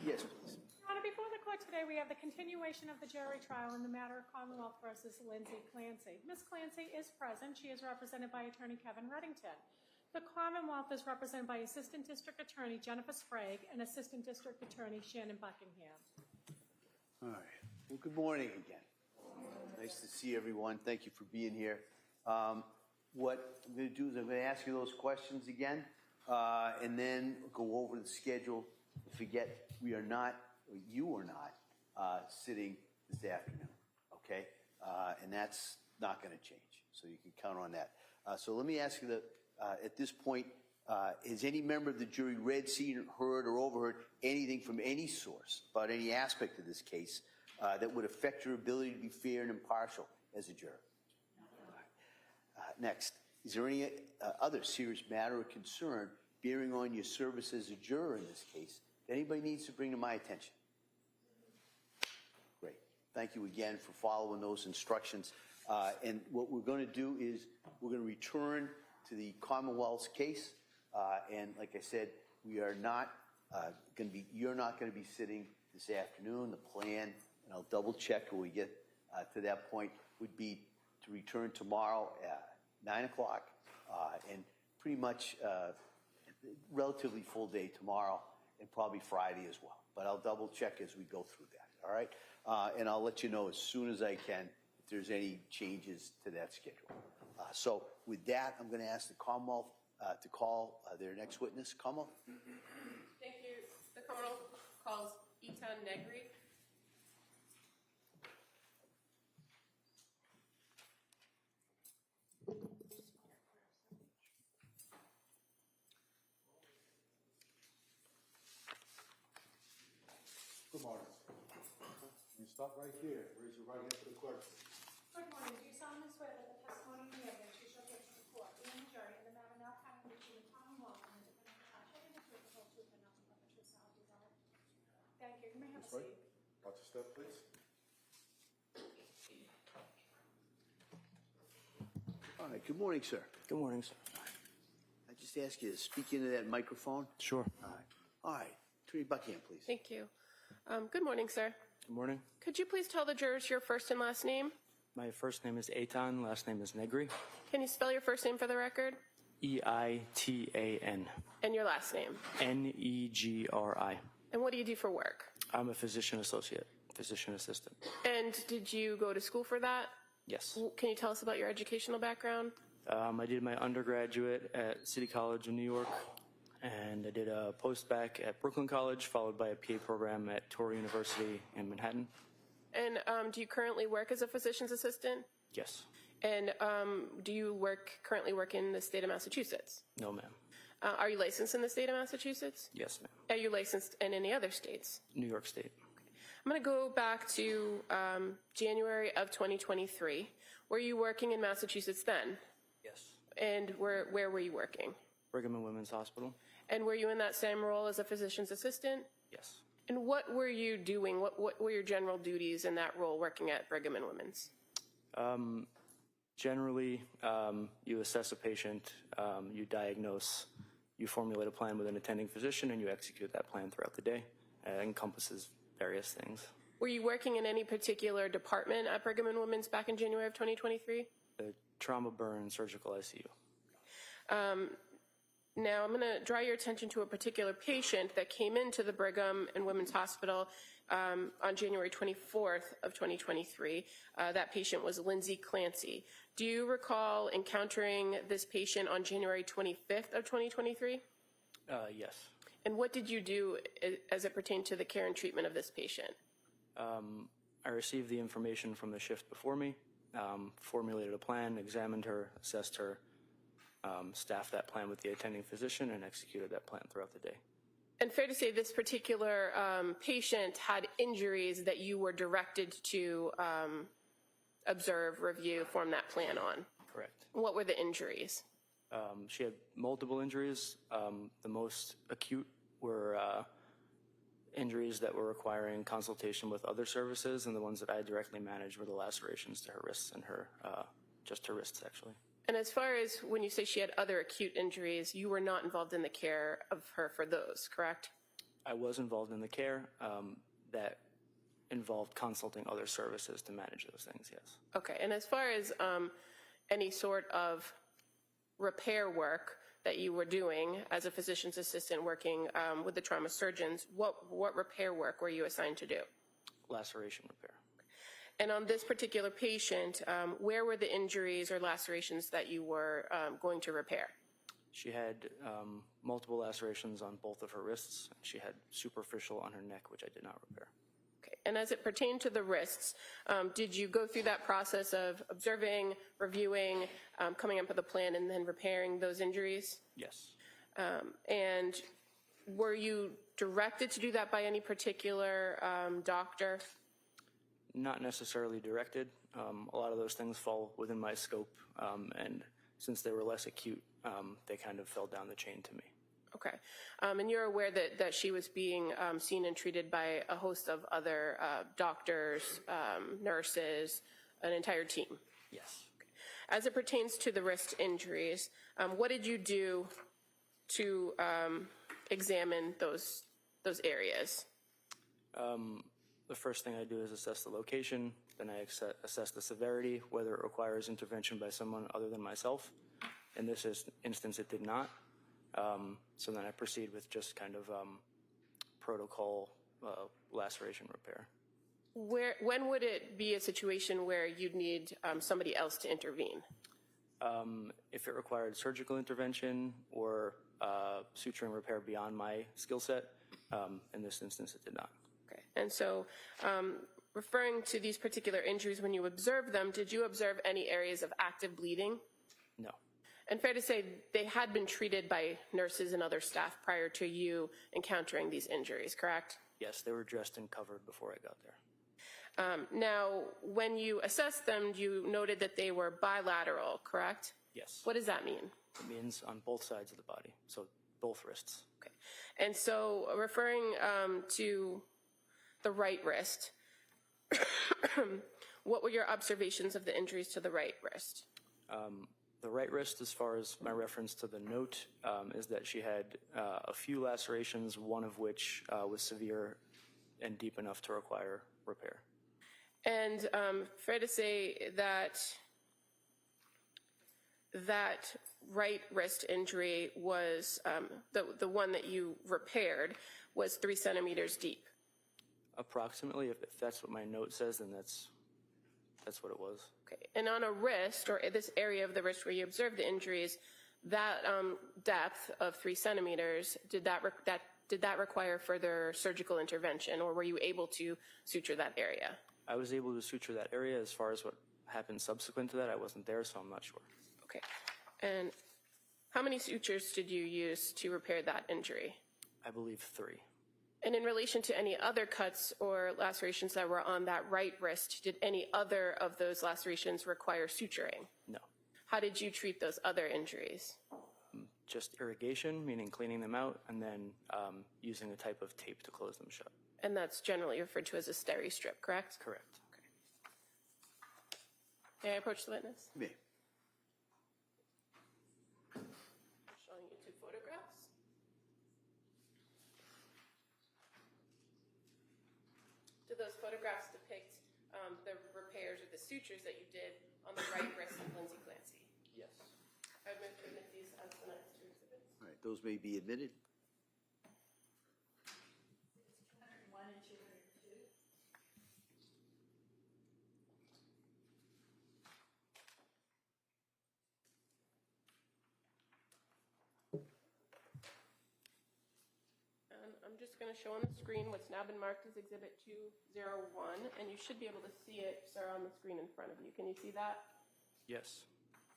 Yes, please. Your Honor, before the court today, we have the continuation of the jury trial in the matter of Commonwealth versus Lindsay Clancy. Ms. Clancy is present. She is represented by Attorney Kevin Reddington. The Commonwealth is represented by Assistant District Attorney Jennifer Sprague and Assistant District Attorney Shannon Buckingham. All right. Well, good morning again. Nice to see everyone. Thank you for being here. What I'm going to do is I'm going to ask you those questions again, and then go over the schedule. Don't forget, we are not, or you are not, sitting this afternoon, okay? And that's not going to change, so you can count on that. So let me ask you at this point, has any member of the jury read, seen, heard, or overheard anything from any source about any aspect of this case that would affect your ability to be fair and impartial as a juror? Next, is there any other serious matter or concern bearing on your service as a juror in this case that anybody needs to bring to my attention? Great. Thank you again for following those instructions. And what we're going to do is we're going to return to the Commonwealth's case. And like I said, we are not going to be, you're not going to be sitting this afternoon. The plan, and I'll double check when we get to that point, would be to return tomorrow at 9 o'clock, and pretty much relatively full day tomorrow and probably Friday as well. But I'll double check as we go through that, all right? And I'll let you know as soon as I can if there's any changes to that schedule. So with that, I'm going to ask the Commonwealth to call their next witness. Commonwealth? Thank you. The Commonwealth calls Eitan Negri. Good morning. You stop right here. Raise your right hand for the clerk. Good morning. Do you solemnly swear that the testimony you give that you shall give to the court and the jury in the matter now pending between the Commonwealth and the defendant shall be the truth, the whole truth, and nothing but the truth, so help you God? Thank you. You may have a seat. Watch your step, please. All right. Good morning, sir. Good morning, sir. I just ask you to speak into that microphone. Sure. All right. All right. Attorney Buckingham, please. Thank you. Good morning, sir. Good morning. Could you please tell the jurors your first and last name? My first name is Eitan, last name is Negri. Can you spell your first name for the record? E-I-T-A-N. And your last name? N-E-G-R-I. And what do you do for work? I'm a physician associate, physician assistant. And did you go to school for that? Yes. Can you tell us about your educational background? I did my undergraduate at City College in New York, and I did a post-bac at Brooklyn College, followed by a PA program at Torrey University in Manhattan. And do you currently work as a physician's assistant? Yes. And do you currently work in the state of Massachusetts? No, ma'am. Are you licensed in the state of Massachusetts? Yes, ma'am. Are you licensed in any other states? New York State. I'm going to go back to January of 2023. Were you working in Massachusetts then? Yes. And where were you working? Brigham and Women's Hospital. And were you in that same role as a physician's assistant? Yes. And what were you doing? What were your general duties in that role working at Brigham and Women's? Generally, you assess a patient, you diagnose, you formulate a plan with an attending physician, and you execute that plan throughout the day. It encompasses various things. Were you working in any particular department at Brigham and Women's back in January of 2023? The trauma, burn, surgical ICU. Now, I'm going to draw your attention to a particular patient that came into the Brigham and Women's Hospital on January 24th of 2023. That patient was Lindsay Clancy. Do you recall encountering this patient on January 25th of 2023? Yes. And what did you do as it pertained to the care and treatment of this patient? I received the information from the shift before me, formulated a plan, examined her, assessed her, staffed that plan with the attending physician, and executed that plan throughout the day. And fair to say this particular patient had injuries that you were directed to observe, review, form that plan on? Correct. What were the injuries? She had multiple injuries. The most acute were injuries that were requiring consultation with other services, and the ones that I directly managed were the lacerations to her wrists and her, just her wrists, actually. And as far as when you say she had other acute injuries, you were not involved in the care of her for those, correct? I was involved in the care that involved consulting other services to manage those things, yes. Okay, and as far as any sort of repair work that you were doing as a physician's assistant working with the trauma surgeons, what repair work were you assigned to do? Laceration repair. And on this particular patient, where were the injuries or lacerations that you were going to repair? She had multiple lacerations on both of her wrists. She had superficial on her neck, which I did not repair. Okay. And as it pertained to the wrists, did you go through that process of observing, reviewing, coming up with a plan, and then repairing those injuries? Yes. And were you directed to do that by any particular doctor? Not necessarily directed. A lot of those things fall within my scope, and since they were less acute, they kind of fell down the chain to me. Okay. And you're aware that she was being seen and treated by a host of other doctors, nurses, an entire team? Yes. Okay. As it pertains to the wrist injuries, what did you do to examine those areas? The first thing I do is assess the location, then I assess the severity, whether it requires intervention by someone other than myself. In this instance, it did not. So then I proceed with just kind of protocol laceration repair. When would it be a situation where you'd need somebody else to intervene? If it required surgical intervention or suturing repair beyond my skill set, in this instance, it did not. Okay. And so referring to these particular injuries, when you observed them, did you observe any areas of active bleeding? No. And fair to say they had been treated by nurses and other staff prior to you encountering these injuries, correct? Yes, they were dressed and covered before I got there. Now, when you assessed them, you noted that they were bilateral, correct? Yes. What does that mean? It means on both sides of the body, so both wrists. Okay. And so referring to the right wrist, what were your observations of the injuries to the right wrist? The right wrist, as far as my reference to the note, is that she had a few lacerations, one of which was severe and deep enough to require repair. And fair to say that that right wrist injury was, the one that you repaired, was 3 centimeters deep? Approximately, if that's what my note says, then that's what it was. Okay. And on a wrist, or this area of the wrist where you observed the injuries, that depth of 3 centimeters, did that require further surgical intervention, or were you able to suture that area? I was able to suture that area. As far as what happened subsequent to that, I wasn't there, so I'm not sure. Okay. And how many sutures did you use to repair that injury? I believe 3. And in relation to any other cuts or lacerations that were on that right wrist, did any other of those lacerations require suturing? No. How did you treat those other injuries? Just irrigation, meaning cleaning them out, and then using a type of tape to close them shut. And that's generally referred to as a steri strip, correct? Correct. Okay. May I approach the witness? You may. Showing you 2 photographs. Do those photographs depict the repairs or the sutures that you did on the right wrist of Lindsay Clancy? Yes. I would move to admit these as the next 2 exhibits. All right, those may be admitted. 201 and 202. And I'm just going to show on the screen what's now been marked as Exhibit 201, and you should be able to see it, sir, on the screen in front of you. Can you see that? Yes.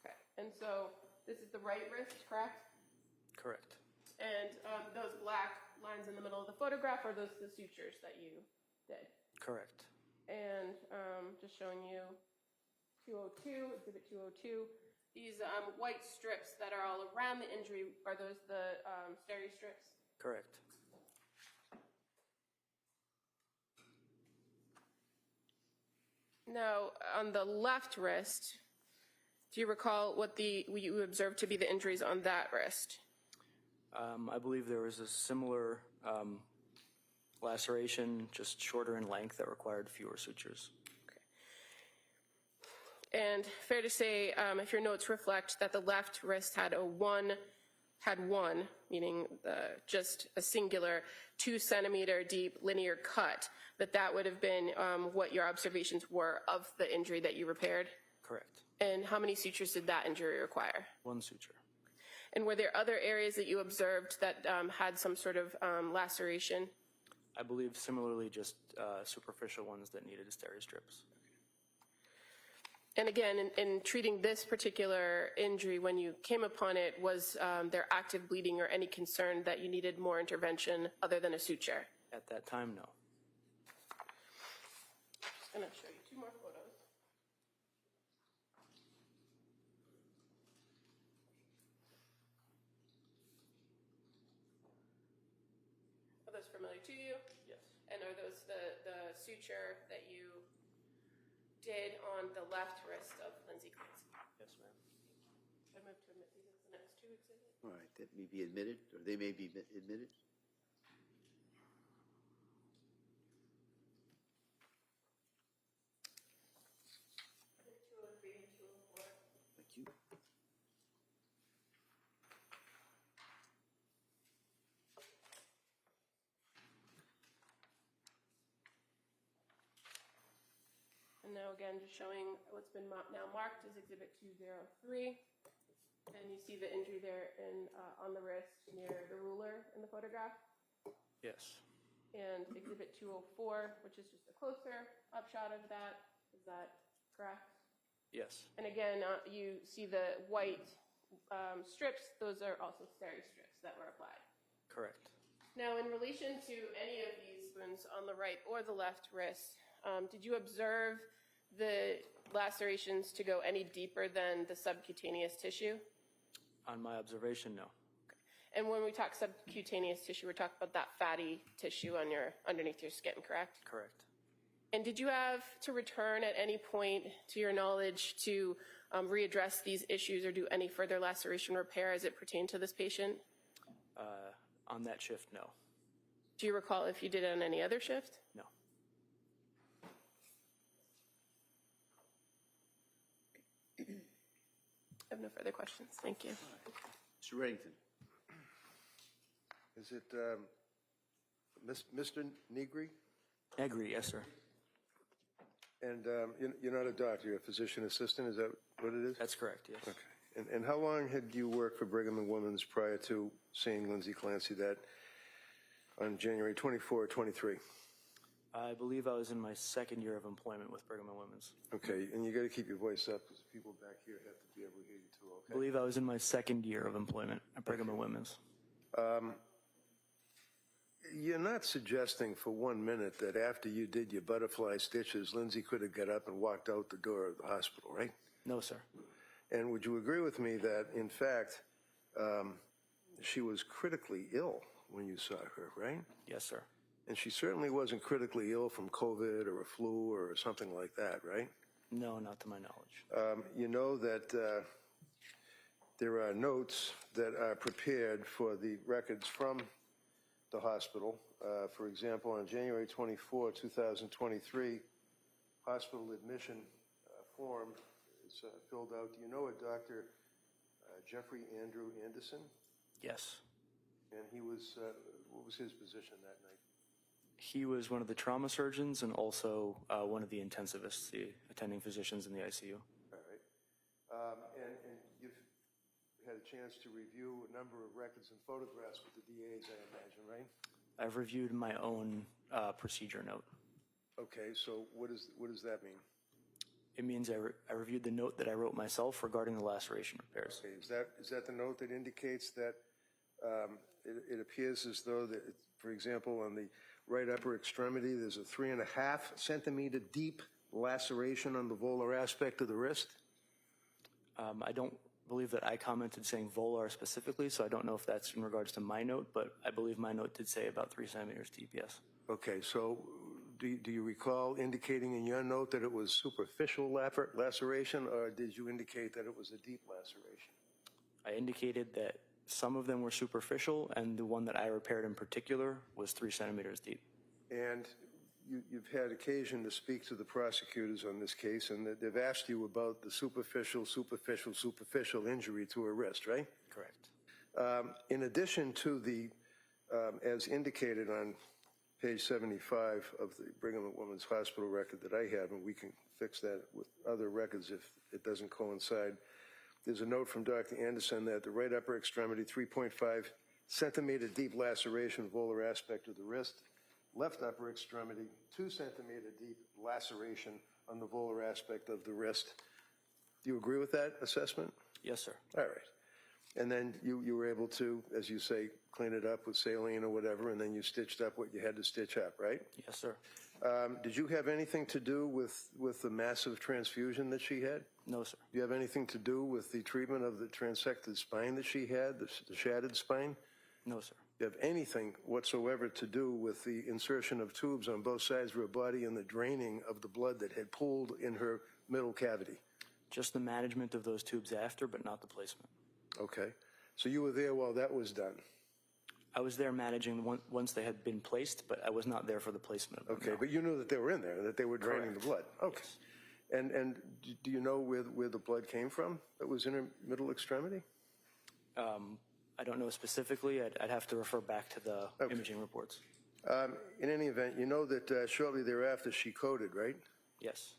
Okay. And so this is the right wrist, correct? Correct. And those black lines in the middle of the photograph are those the sutures that you did. Correct. And just showing you 202, Exhibit 202. These white strips that are all around the injury, are those the steri strips? Correct. Now, on the left wrist, do you recall what you observed to be the injuries on that wrist? I believe there was a similar Laceration, just shorter in length that required fewer sutures. And fair to say, if your notes reflect that the left wrist had one, meaning just a singular 2 centimeter deep linear cut, that would have been what your observations were of the injury that you repaired? Correct. And how many sutures did that injury require? 1 suture. And were there other areas that you observed that had some sort of laceration? I believe similarly just superficial ones that needed steri strips. And again, in treating this particular injury, when you came upon it, was there active bleeding or any concern that you needed more intervention other than a suture? At that time, no. I'm going to show you 2 more photos. Are those familiar to you? Yes. And are those the suture that you did on the left wrist of Lindsay Clancy? Yes, ma'am. I move to admit these as the next 2 exhibits. All right, that may be admitted, or they may be admitted. Thank you. And now again, just showing what's been now marked as Exhibit 203. And you see the injury there on the wrist near the ruler in the photograph. Yes. And Exhibit 204, which is just a closer upshot of that. Is that correct? Yes. And again, you see the white strips. Those are also steri strips that were applied. Correct. Now, in relation to any of these wounds on the right or the left wrist, did you observe the lacerations to go any deeper than the subcutaneous tissue? On my observation, no. And when we talk subcutaneous tissue, we're talking about that fatty tissue underneath your skin, correct? Correct. And did you have to return at any point, to your knowledge, to readdress these issues or do any further laceration repair as it pertained to this patient? On that shift, no. Do you recall if you did it on any other shift? No. I have no further questions. Thank you. Mr. Reddington. Is it Mr. Negri? Negri, yes, sir. And you're not a doctor, you're a physician assistant, is that what it is? That's correct, yes. Okay. And how long had you worked for Brigham and Women's prior to seeing Lindsay Clancy that on January 24, 23? I believe I was in my 2nd year of employment with Brigham and Women's. Okay, and you got to keep your voice up because people back here have to be able to hear you too, okay? I believe I was in my 2nd year of employment at Brigham and Women's. You're not suggesting for 1 minute that after you did your butterfly stitches, Lindsay could have got up and walked out the door of the hospital, right? No, sir. And would you agree with me that, in fact, she was critically ill when you saw her, right? Yes, sir. And she certainly wasn't critically ill from COVID or a flu or something like that, right? No, not to my knowledge. You know that there are notes that are prepared for the records from the hospital. For example, on January 24, 2023, hospital admission form is filled out. Do you know a Dr. Jeffrey Andrew Anderson? Yes. And he was, what was his position that night? He was one of the trauma surgeons and also one of the intensivists, the attending physicians in the ICU. All right. And you've had a chance to review a number of records and photographs with the DAs, I imagine, right? I've reviewed my own procedure note. Okay, so what does that mean? It means I reviewed the note that I wrote myself regarding the laceration repairs. Okay, is that the note that indicates that it appears as though that, for example, on the right upper extremity, there's a 3.5 centimeter deep laceration on the volar aspect of the wrist? I don't believe that I commented saying volar specifically, so I don't know if that's in regards to my note, but I believe my note did say about 3 centimeters deep, yes. Okay, so do you recall indicating in your note that it was superficial laceration, or did you indicate that it was a deep laceration? I indicated that some of them were superficial, and the one that I repaired in particular was 3 centimeters deep. And you've had occasion to speak to the prosecutors on this case, and they've asked you about the superficial injury to her wrist, right? Correct. In addition to the, as indicated on page 75 of the Brigham and Women's Hospital record that I have, and we can fix that with other records if it doesn't coincide, there's a note from Dr. Anderson that the right upper extremity, 3.5 centimeter deep laceration, volar aspect of the wrist, left upper extremity, 2 centimeter deep laceration on the volar aspect of the wrist. Do you agree with that assessment? Yes, sir. All right. And then you were able to, as you say, clean it up with saline or whatever, and then you stitched up what you had to stitch up, right? Yes, sir. Did you have anything to do with the massive transfusion that she had? No, sir. Do you have anything to do with the treatment of the transected spine that she had, the shattered spine? No, sir. Do you have anything whatsoever to do with the insertion of tubes on both sides of her body and the draining of the blood that had pooled in her middle cavity? Just the management of those tubes after, but not the placement. Okay. So you were there while that was done? I was there managing once they had been placed, but I was not there for the placement of them. Okay, no. but you knew that they were in there, that they were draining the blood? Okay. Yes. And do you know where the blood came from that was in her middle extremity? I don't know specifically. I'd have to refer back to the imaging reports. In any event, you know that shortly thereafter she coded, right? Yes.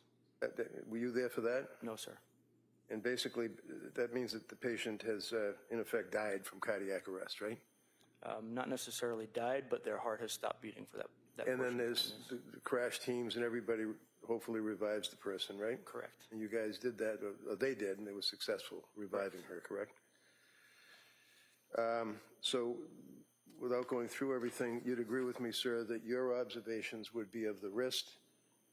Were you there for that? No, sir. And basically, that means that the patient has, in effect, died from cardiac arrest, right? Not necessarily died, but their heart has stopped beating for that And then portion. there's the crash teams and everybody hopefully revives the person, right? Correct. And you guys did that, or they did, and they were successful reviving her, correct? So without going through everything, you'd agree with me, sir, that your observations would be of the wrist,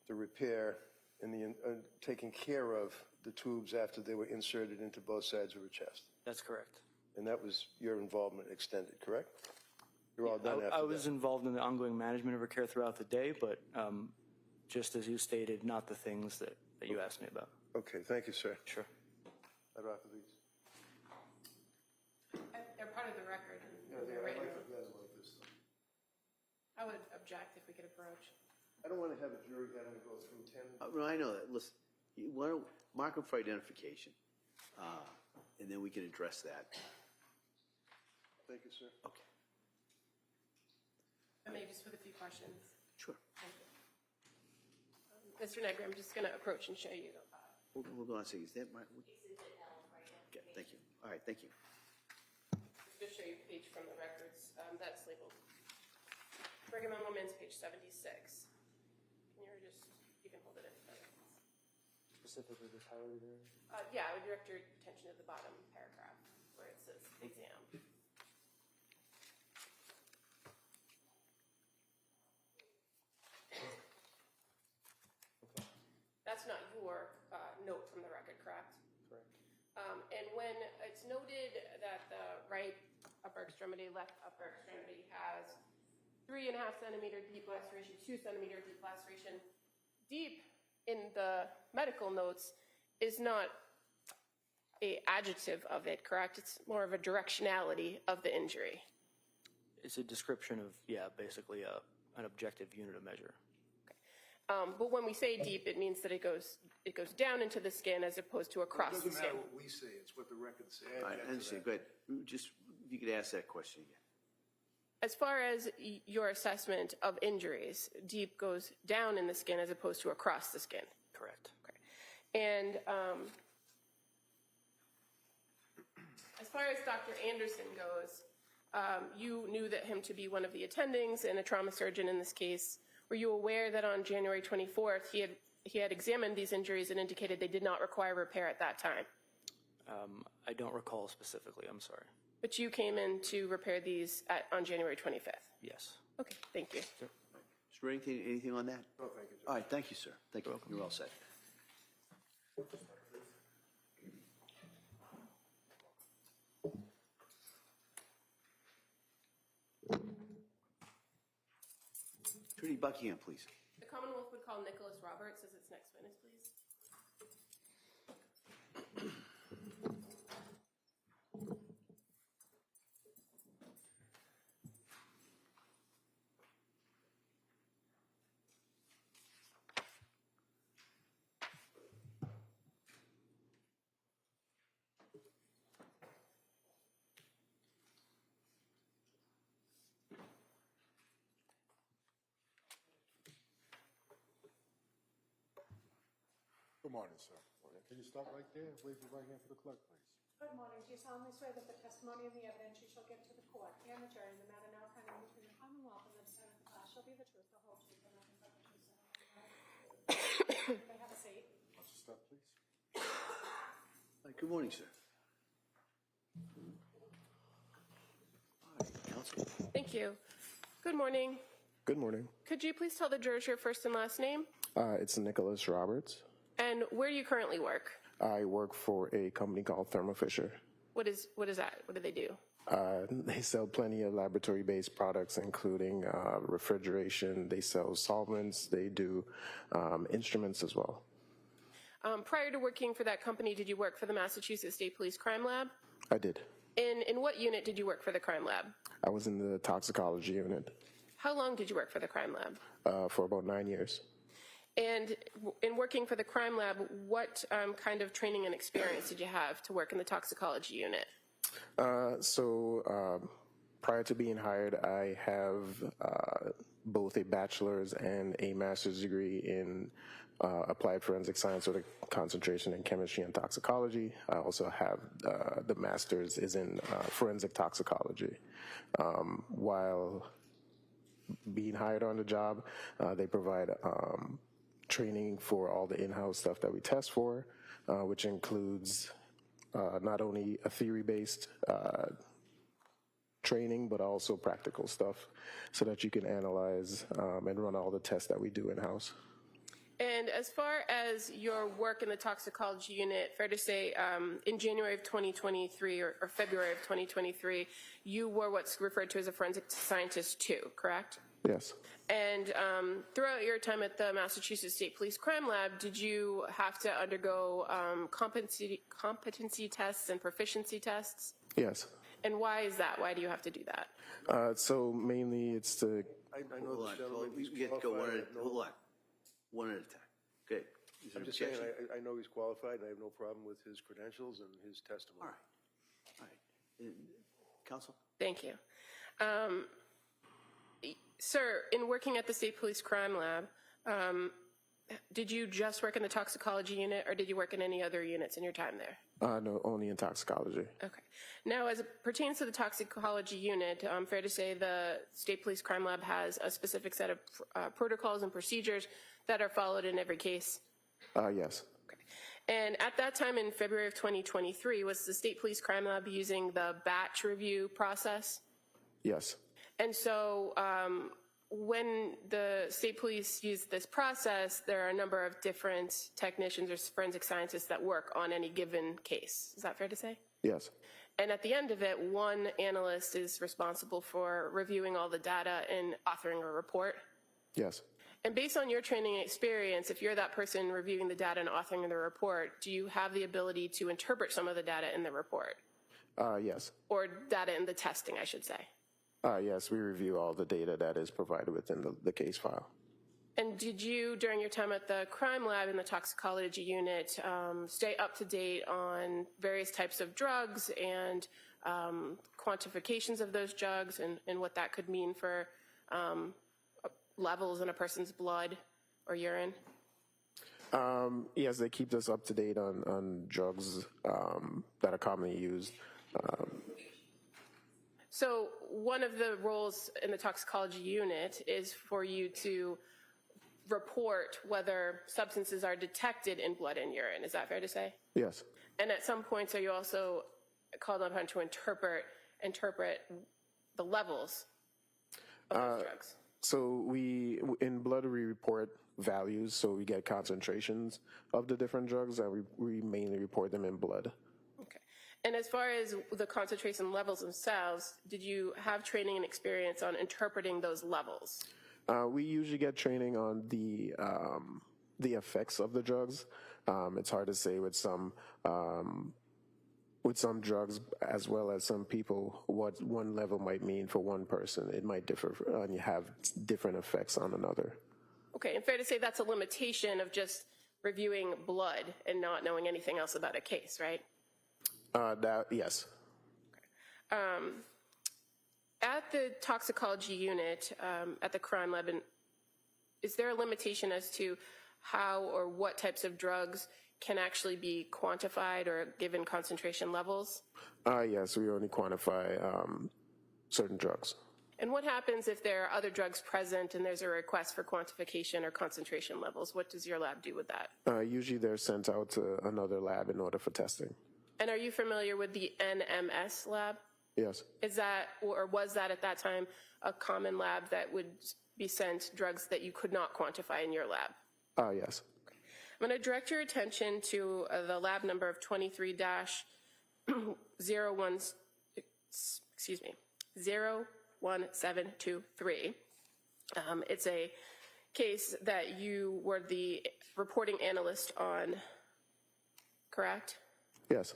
the repair, and the taking care of the tubes after they were inserted into both sides of her chest. That's correct. And that was your involvement extended, correct? You're all done after that. I was involved in the ongoing management of her care throughout the day, but just as you stated, not the things that you asked me about. Okay, thank you, sir. Sure. I'd offer these. They're part of the record. I would object if we could approach. I don't want to have a jury having to go through 10. No, I know that. Listen, you want to mark them for identification, and then we can address that. Thank you, sir. Okay. I may just with a few questions. Sure. Thank you. Mr. Negri, I'm just going to approach and show you. Hold on a second. Is that my? Okay, thank you. All right, thank you. Just show you a page from the records that's labeled Brigham and Women's, page 76. You can hold it in front of us. Specifically this highlighted area? Yeah, I would direct your attention to the bottom paragraph where it says exam. That's not your note from the record, correct? Correct. And when it's noted that the right upper extremity, left upper extremity has 3.5 centimeter deep laceration, 2 centimeter deep laceration, deep in the medical notes is not an adjective of it, correct? It's more of a directionality of the injury. It's a description of, basically an objective unit of measure. But when we say deep, it means that it goes down into the skin as opposed to across the It doesn't skin. matter what we say, it's what the records say. All right, I understand. Go ahead. Just, if you could ask that question again. As far as your assessment of injuries, deep goes down in the skin as opposed to across the skin. Correct. Okay. And as far as Dr. Anderson goes, you knew that him to be one of the attendings and a trauma surgeon in this case. Were you aware that on January 24th he had examined these injuries and indicated they did not require repair at that time? I don't recall specifically. I'm sorry. But you came in to repair these on January 25th? Yes. Okay, thank you. Is there anything on that? Oh, thank you, sir. All right, thank you, sir. Thank you. You're all set. Attorney Buckingham, please. The Commonwealth would call Nicholas Roberts as its next witness, please. Good morning, sir. Can you stop right there? Raise your right hand for the clerk, please. Good morning. Do you solemnly swear that the testimony and the evidence you shall give to the court and the jury in the matter now pending between the Commonwealth and the defendant shall be the truth, the whole truth, and nothing but the truth? You may have a seat. Why don't you stop, please? Good morning, sir. Hi, counsel. Thank you. Good morning. Good morning. Could you please tell the jurors your first and last name? It's Nicholas Roberts. And where do you currently work? I work for a company called Thermo Fisher. What is that? What do they do? They sell plenty of laboratory-based products, including refrigeration. They sell solvents. They do instruments as well. Prior to working for that company, did you work for the Massachusetts State Police Crime Lab? I did. In what unit did you work for the crime lab? I was in the toxicology unit How long did you work for the crime lab? for about 9 years. And in working for the crime lab, what kind of training and experience did you have to work in the toxicology unit? Prior to being hired, I have both a bachelor's and a master's degree in applied forensic science with a concentration in chemistry and toxicology. I also have the master's is in forensic toxicology. While being hired on the job, they provide training for all the in-house stuff that we test for, which includes not only a theory-based training, but also practical stuff so that you can analyze and run all the tests that we do in-house. And as far as your work in the toxicology unit, fair to say in January of 2023 or February of 2023, you were what's referred to as a forensic scientist too, correct? Yes. And throughout your time at the Massachusetts State Police Crime Lab, did you have to undergo competency tests and proficiency tests? Yes. And why is that? Why do you have to do that? So mainly it's to... I know Hold this on. gentleman, We he's get to go qualified. hold on. One at a time. Okay. Is there I'm an just saying, objection? I know he's qualified, and I have no problem with his credentials and his All testimony. right. All right. Counsel? Thank you. Sir, in working at the State Police Crime Lab, did you just work in the toxicology unit or did you work in any other units in your time there? No, only in toxicology. Okay. Now, as it pertains to the toxicology unit, fair to say the State Police Crime Lab has a specific set of protocols and procedures that are followed in every case? Yes. Okay. And at that time in February of 2023, was the State Police Crime Lab using the batch review process? Yes. And so when the state police use this process, there are a number of different technicians or forensic scientists that work on any given case. Is that fair to say? Yes. And at the end of it, one analyst is responsible for reviewing all the data and authoring a report? Yes. And based on your training and experience, if you're that person reviewing the data and authoring the report, do you have the ability to interpret some of the data in the report? Yes. Or data in the testing, I should say? Yes, we review all the data that is provided within the case file. And did you, during your time at the crime lab in the toxicology unit, stay up to date on various types of drugs and quantifications of those drugs and what that could mean for levels in a person's blood or urine? Yes, they keep us up to date on drugs that are commonly used. So one of the roles in the toxicology unit is for you to report whether substances are detected in blood and urine. Is that fair to say? Yes. And at some points, are you also called upon to interpret the levels of those drugs? So in blood, we report values, so we get concentrations of the different drugs, and we mainly report them in blood. Okay. And as far as the concentration levels themselves, did you have training and experience on interpreting those levels? We usually get training on the effects of the drugs. It's hard to say with some drugs, as well as some people, what one level might mean for one person. It might differ, and you have different effects on another. Okay, and fair to say that's a limitation of just reviewing blood and not knowing anything else about a case, right? Yes. At the toxicology unit, at the crime lab, is there a limitation as to how or what types of drugs can actually be quantified or given concentration levels? Yes, we only quantify certain drugs. And what happens if there are other drugs present and there's a request for quantification or concentration levels? What does your lab do with that? Usually they're sent out to another lab in order for testing. And are you familiar with the NMS lab? Yes. Is that, or was that at that time, a common lab that would be sent drugs that you could not quantify in your lab? Yes. I'm going to direct your attention to the lab number of 23-01, excuse me, 01723. It's a case that you were the reporting analyst on, correct? Yes.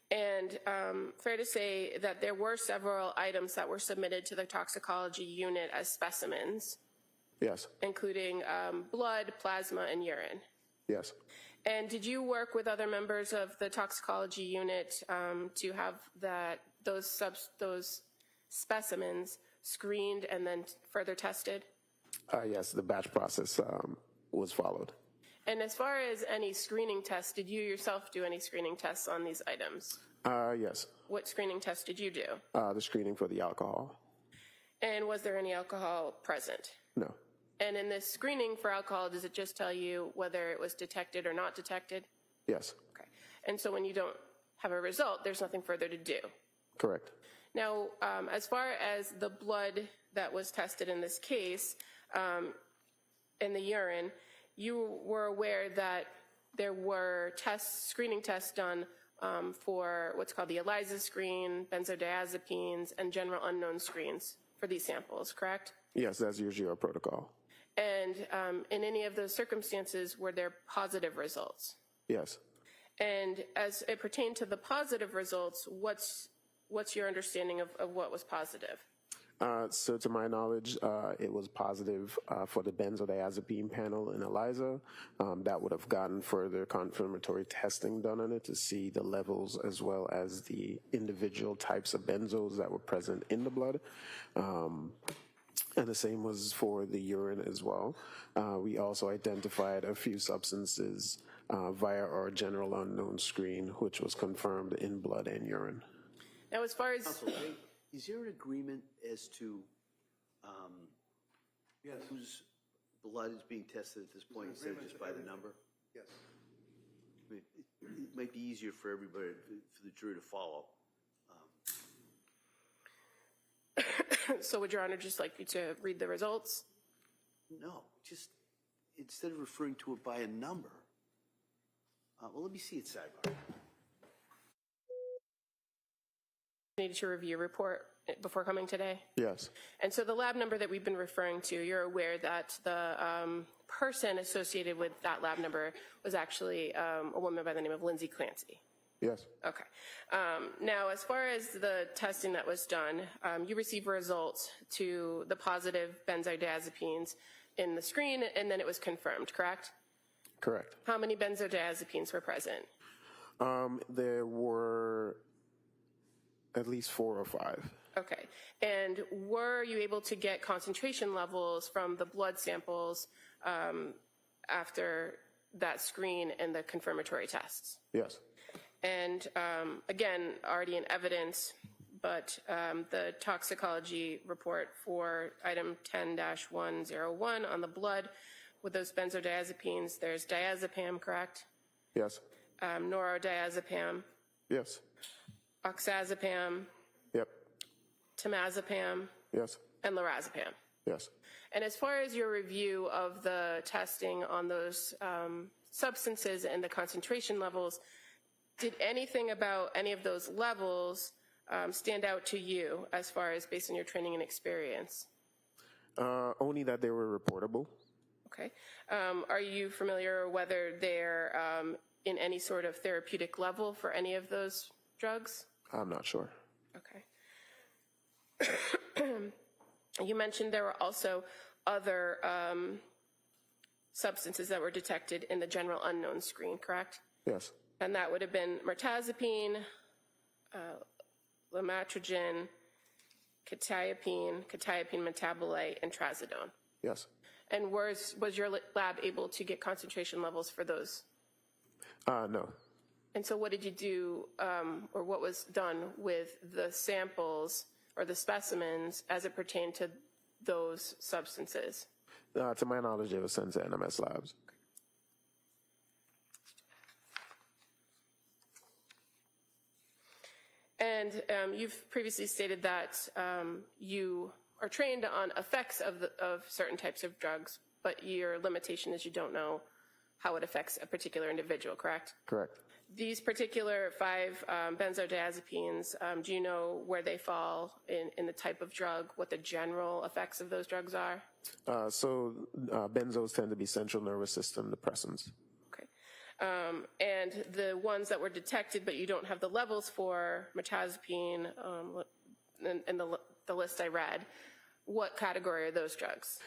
And fair to say that there were several items that were submitted to the toxicology unit as specimens, Yes. including blood, plasma, and urine. Yes. And did you work with other members of the toxicology unit to have those specimens screened and then further tested? Yes, the batch process was followed. And as far as any screening tests, did you yourself do any screening tests on these items? Yes. What screening tests did you do? The screening for the alcohol. And was there any alcohol present? No. And in this screening for alcohol, does it just tell you whether it was detected or not detected? Yes. Okay. And so when you don't have a result, there's nothing further to do. Correct. Now, as far as the blood that was tested in this case, in the urine, you were aware that there were screening tests done for what's called the ELISA screen, benzodiazepines, and general unknown screens for these samples, correct? Yes, that's usually our protocol. And in any of those circumstances, were there positive results? Yes. And as it pertained to the positive results, what's your understanding of what was positive? So to my knowledge, it was positive for the benzodiazepine panel in ELISA. That would have gotten further confirmatory testing done on it to see the levels as well as the individual types of benzos that were present in the blood. And the same was for the urine as well. We also identified a few substances via our general unknown screen, which was confirmed in blood and urine. Now, as far as... Counsel, is there an agreement as to whose blood is being tested at this point instead of just by the number? Yes. I mean, it might be easier for everybody, for the jury to follow. So would Your Honor just like you to read the results? No, just instead of referring to it by a number. Well, let me see it sidebar. Needed to review your report before coming today? Yes. And so the lab number that we've been referring to, you're aware that the person associated with that lab number was actually a woman by the name of Lindsay Clancy. Yes. Okay. Now, as far as the testing that was done, you received results to the positive benzodiazepines in the screen, and then it was confirmed, correct? Correct. How many benzodiazepines were present? There were at least 4 or 5. Okay. And were you able to get concentration levels from the blood samples after that screen and the confirmatory tests? Yes. And again, already in evidence, but the toxicology report for item 10-101 on the blood with those benzodiazepines, there's diazepam, correct? Yes. Norodiazepam, Yes. oxazepam, Yep. temazepam, Yes. and lorazepam. Yes. And as far as your review of the testing on those substances and the concentration levels, did anything about any of those levels stand out to you as far as based on your training and experience? Only that they were reportable. Okay. Are you familiar whether they're in any sort of therapeutic level for any of those drugs? I'm not sure. Okay. You mentioned there were also other substances that were detected in the general unknown screen, correct? Yes. And that would have been mirtazapine, lamotrigine, quetiapine metabolite, and trazodone. Yes. And was your lab able to get concentration levels for those? No. And so what did you do, or what was done with the samples or the specimens as it pertained to those substances? To my knowledge, they were sent to NMS labs. And you've previously stated that you are trained on effects of certain types of drugs, but your limitation is you don't know how it affects a particular individual, correct? Correct. These particular 5 benzodiazepines, do you know where they fall in the type of drug, what the general effects of those drugs are? Benzos tend to be central nervous system depressants. Okay. And the ones that were detected, but you don't have the levels for, mirtazapine, and the list I read, what category are those drugs?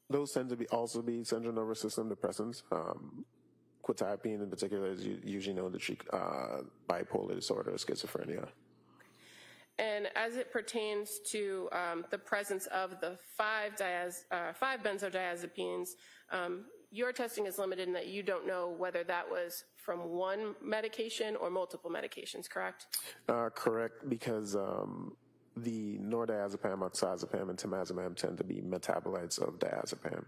Those tend to also be central nervous system depressants. Quetiapine in particular is usually known to treat bipolar disorder or schizophrenia. And as it pertains to the presence of the 5 benzodiazepines, your testing is limited in that you don't know whether that was from one medication or multiple medications, correct? Correct, because the nordiazepam, oxazepam, and temazepam tend to be metabolites of diazepam.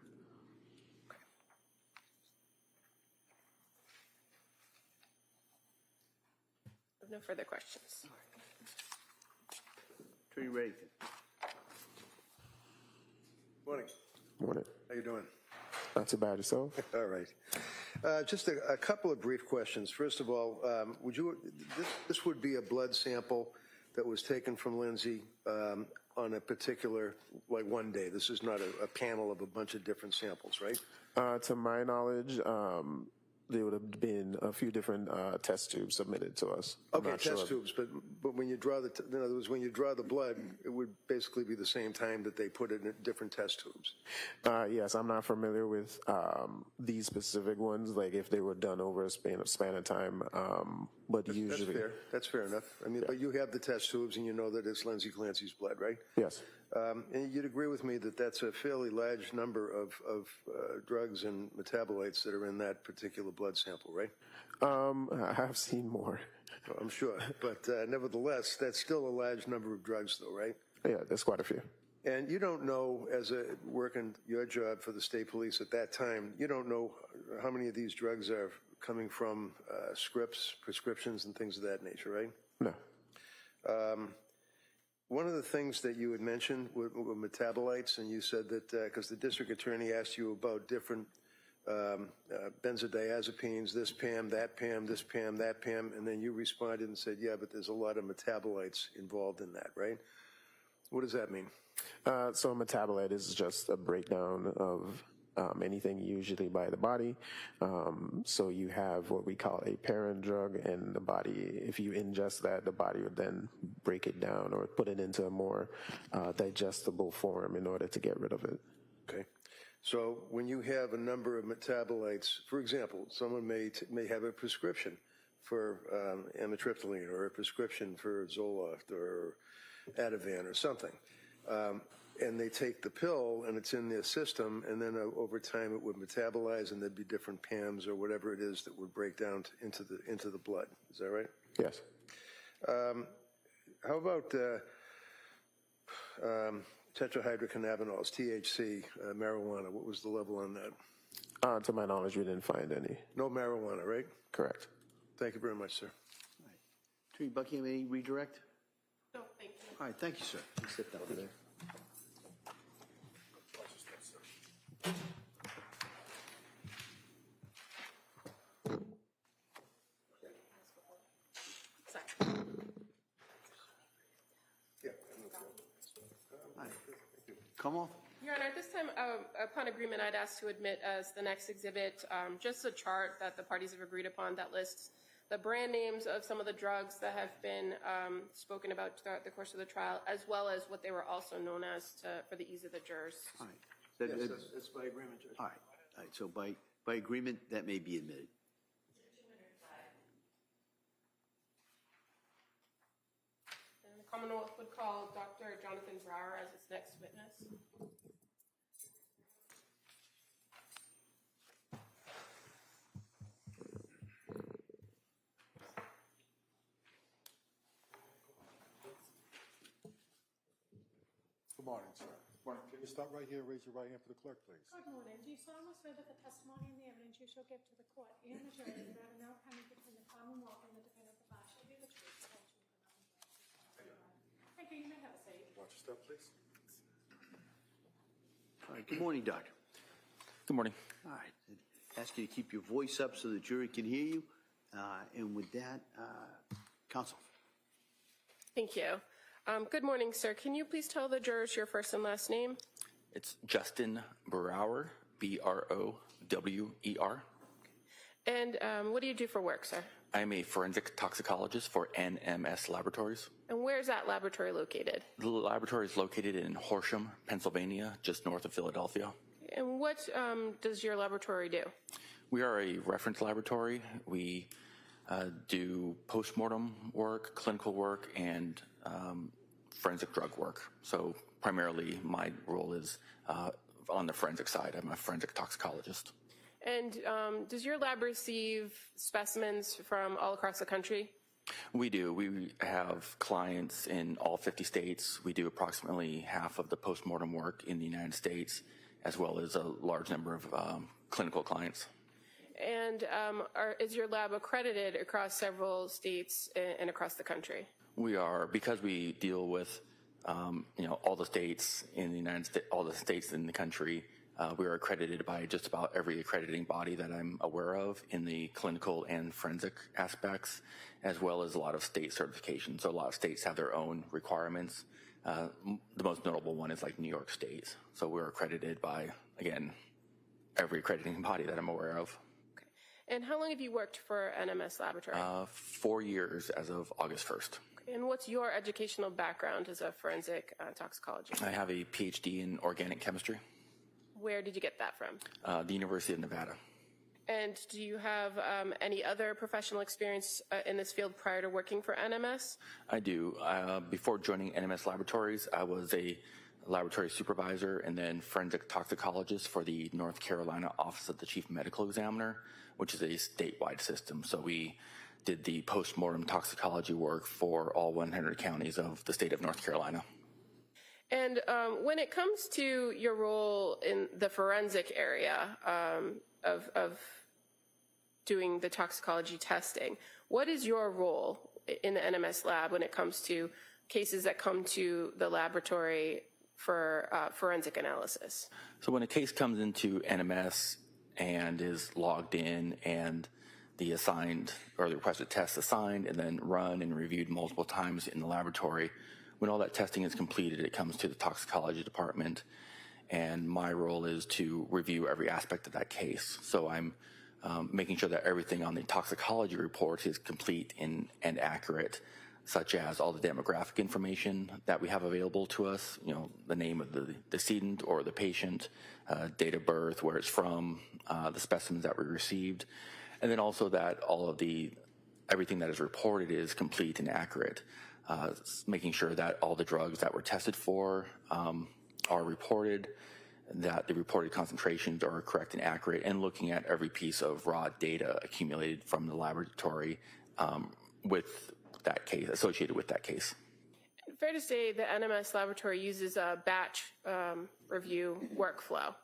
No further questions. Attorney Reddington. Morning. Morning. How you doing? Not too bad yourself? All right. Just a couple of brief questions. First of all, this would be a blood sample that was taken from Lindsay on a particular, like one day. This is not a panel of a bunch of different samples, right? To my knowledge, there would have been a few different test tubes submitted to us. Okay, test tubes, but when you draw in other words, when you draw the blood, it would basically be the same time that they put it in different test tubes. Yes, I'm not familiar with these specific ones, like if they were done over a span of time, but usually. That's fair enough. I mean, yeah. But you have the test tubes and you know that it's Lindsay Clancy's blood, right? Yes. And you'd agree with me that that's a fairly large number of drugs and metabolites that are in that particular blood sample, right? I have seen more. Well, I'm sure. But nevertheless, that's still a large number of drugs, though, right? Yeah, there's quite a few. And you don't know, as a working your job for the state police at that time, you don't know how many of these drugs are coming from scripts, prescriptions, and things of that nature, right? No. One of the things that you had mentioned were metabolites, and you said that because the district attorney asked you about different benzodiazepines, this PAM, that PAM, this PAM, that PAM, and then you responded and said, yeah, but there's a lot of metabolites involved in that, right? What does that mean? So a metabolite is just a breakdown of anything usually by the body. So you have what we call a parent drug, and the body, if you ingest that, the body would then break it down or put it into a more digestible form in order to get rid of it. Okay. So when you have a number of metabolites, for example, someone may have a prescription for amitriptyline or a prescription for Zoloft or Ativan or something. And they take the pill and it's in their system, and then over time it would metabolize and there'd be different PAMs or whatever it is that would break down into the blood. Is that right? Yes. How about tetrahydrocannabinols, THC, marijuana? What was the level on that? To my knowledge, we didn't find any. No marijuana, right? Correct. Thank you very much, sir. All right. Attorney Buckingham, any redirect? No, thank you. All right, thank you, sir. You sit down there. Come on. Your Honor, at this time, upon agreement, I'd ask to admit as the next exhibit just a chart that the parties have agreed upon that lists the brand names of some of the drugs that have been spoken about throughout the course of the trial, as well as what they were also known as for the ease of the jurors. All right. Yes, that's by agreement, Judge. All right. All right. So by agreement, that may be admitted. And the Commonwealth would call Dr. Jonathan Brower as its next witness. Good morning, sir. Morning. Can you stop right here and raise your right hand for the clerk, please? Good morning. Do you solemnly swear that the testimony and the evidence you shall give to the court and the jury in the matter now pending between the Commonwealth and the defendant the bar shall be the truth, the whole truth, and nothing but the truth? Thank you. You may have a seat. Watch your step, please. All right, good morning, Doctor. Good morning. All right, ask you to keep your voice up so the jury can hear you. And with that, counsel. Thank you. Good morning, sir. Can you please tell the jurors your first and last name? It's Justin Brower, B-R-O-W-E-R. And what do you do for work, sir? I'm a forensic toxicologist for NMS Laboratories. And where is that laboratory located? The laboratory is located in Horsham, Pennsylvania, just north of Philadelphia. And what does your laboratory do? We are a reference laboratory. We do postmortem work, clinical work, and forensic drug work. So primarily my role is on the forensic side. I'm a forensic toxicologist. And does your lab receive specimens from all across the country? We do. We have clients in all 50 states. We do approximately half of the postmortem work in the United States, as well as a large number of clinical clients. And is your lab accredited across several states and across the country? We are, because we deal with all the states in the United States, all the states in the country. We are accredited by just about every accrediting body that I'm aware of in the clinical and forensic aspects, as well as a lot of state certifications. So a lot of states have their own requirements. The most notable one is like New York State. So we're accredited by, again, every accrediting body that I'm aware of. Okay. And how long have you worked for NMS Laboratory? 4 years as of August 1st. Okay. And what's your educational background as a forensic toxicologist? I have a PhD in organic chemistry. Where did you get that from? The University of Nevada. And do you have any other professional experience in this field prior to working for NMS? I do. Before joining NMS Laboratories, I was a laboratory supervisor and then forensic toxicologist for the North Carolina Office of the Chief Medical Examiner, which is a statewide system. So we did the postmortem toxicology work for all 100 counties of the state of North Carolina. And when it comes to your role in the forensic area of doing the toxicology testing, what is your role in the NMS lab when it comes to cases that come to the laboratory for forensic analysis? So when a case comes into NMS and is logged in and the assigned or the requested test assigned and then run and reviewed multiple times in the laboratory, when all that testing is completed, it comes to the toxicology department, and my role is to review every aspect of that case. So I'm making sure that everything on the toxicology report is complete and accurate, such as all the demographic information that we have available to us, the name of the decedent or the patient, date of birth, where it's from, the specimens that we received, and then also that all of everything that is reported is complete and accurate. Making sure that all the drugs that were tested for are reported, that the reported concentrations are correct and accurate, and looking at every piece of raw data accumulated from the laboratory with that case, associated with that case. Fair to say the NMS laboratory uses a batch review workflow.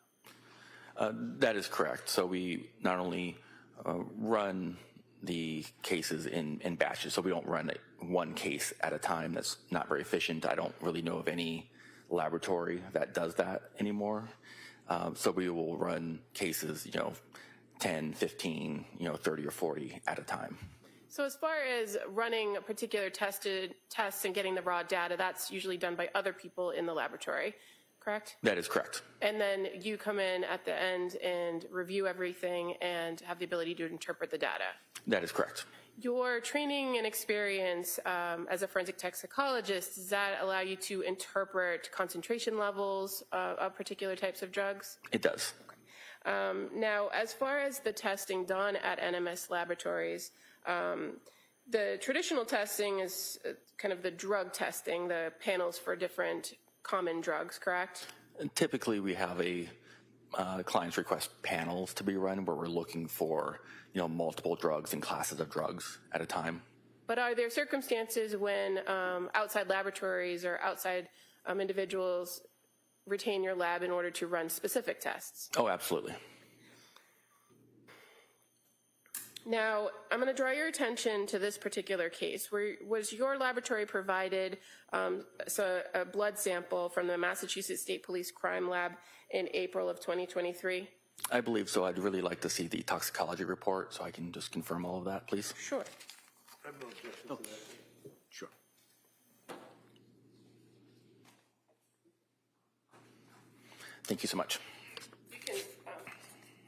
That is correct. So we not only run the cases in batches, so we don't run one case at a time. That's not very efficient. I don't really know of any laboratory that does that anymore. So we will run cases, 10, 15, 30 or 40 at a time. So as far as running a particular tests and getting the raw data, that's usually done by other people in the laboratory, correct? That is correct. And then you come in at the end and review everything and have the ability to interpret the data. That is correct. Your training and experience as a forensic toxicologist, does that allow you to interpret concentration levels of particular types of drugs? It does. Okay. Now, as far as the testing done at NMS Laboratories, the traditional testing is kind of the drug testing, the panels for different common drugs, correct? Typically, we have clients request panels to be run where we're looking for, multiple drugs and classes of drugs at a time. But are there circumstances when outside laboratories or outside individuals retain your lab in order to run specific tests? Oh, absolutely. Now, I'm going to draw your attention to this particular case. Was your laboratory provided a blood sample from the Massachusetts State Police Crime Lab in April of 2023? I believe so. I'd really like to see the toxicology report so I can just confirm all of that, please. Sure. I have no objection to that. Sure. Thank you so much. You can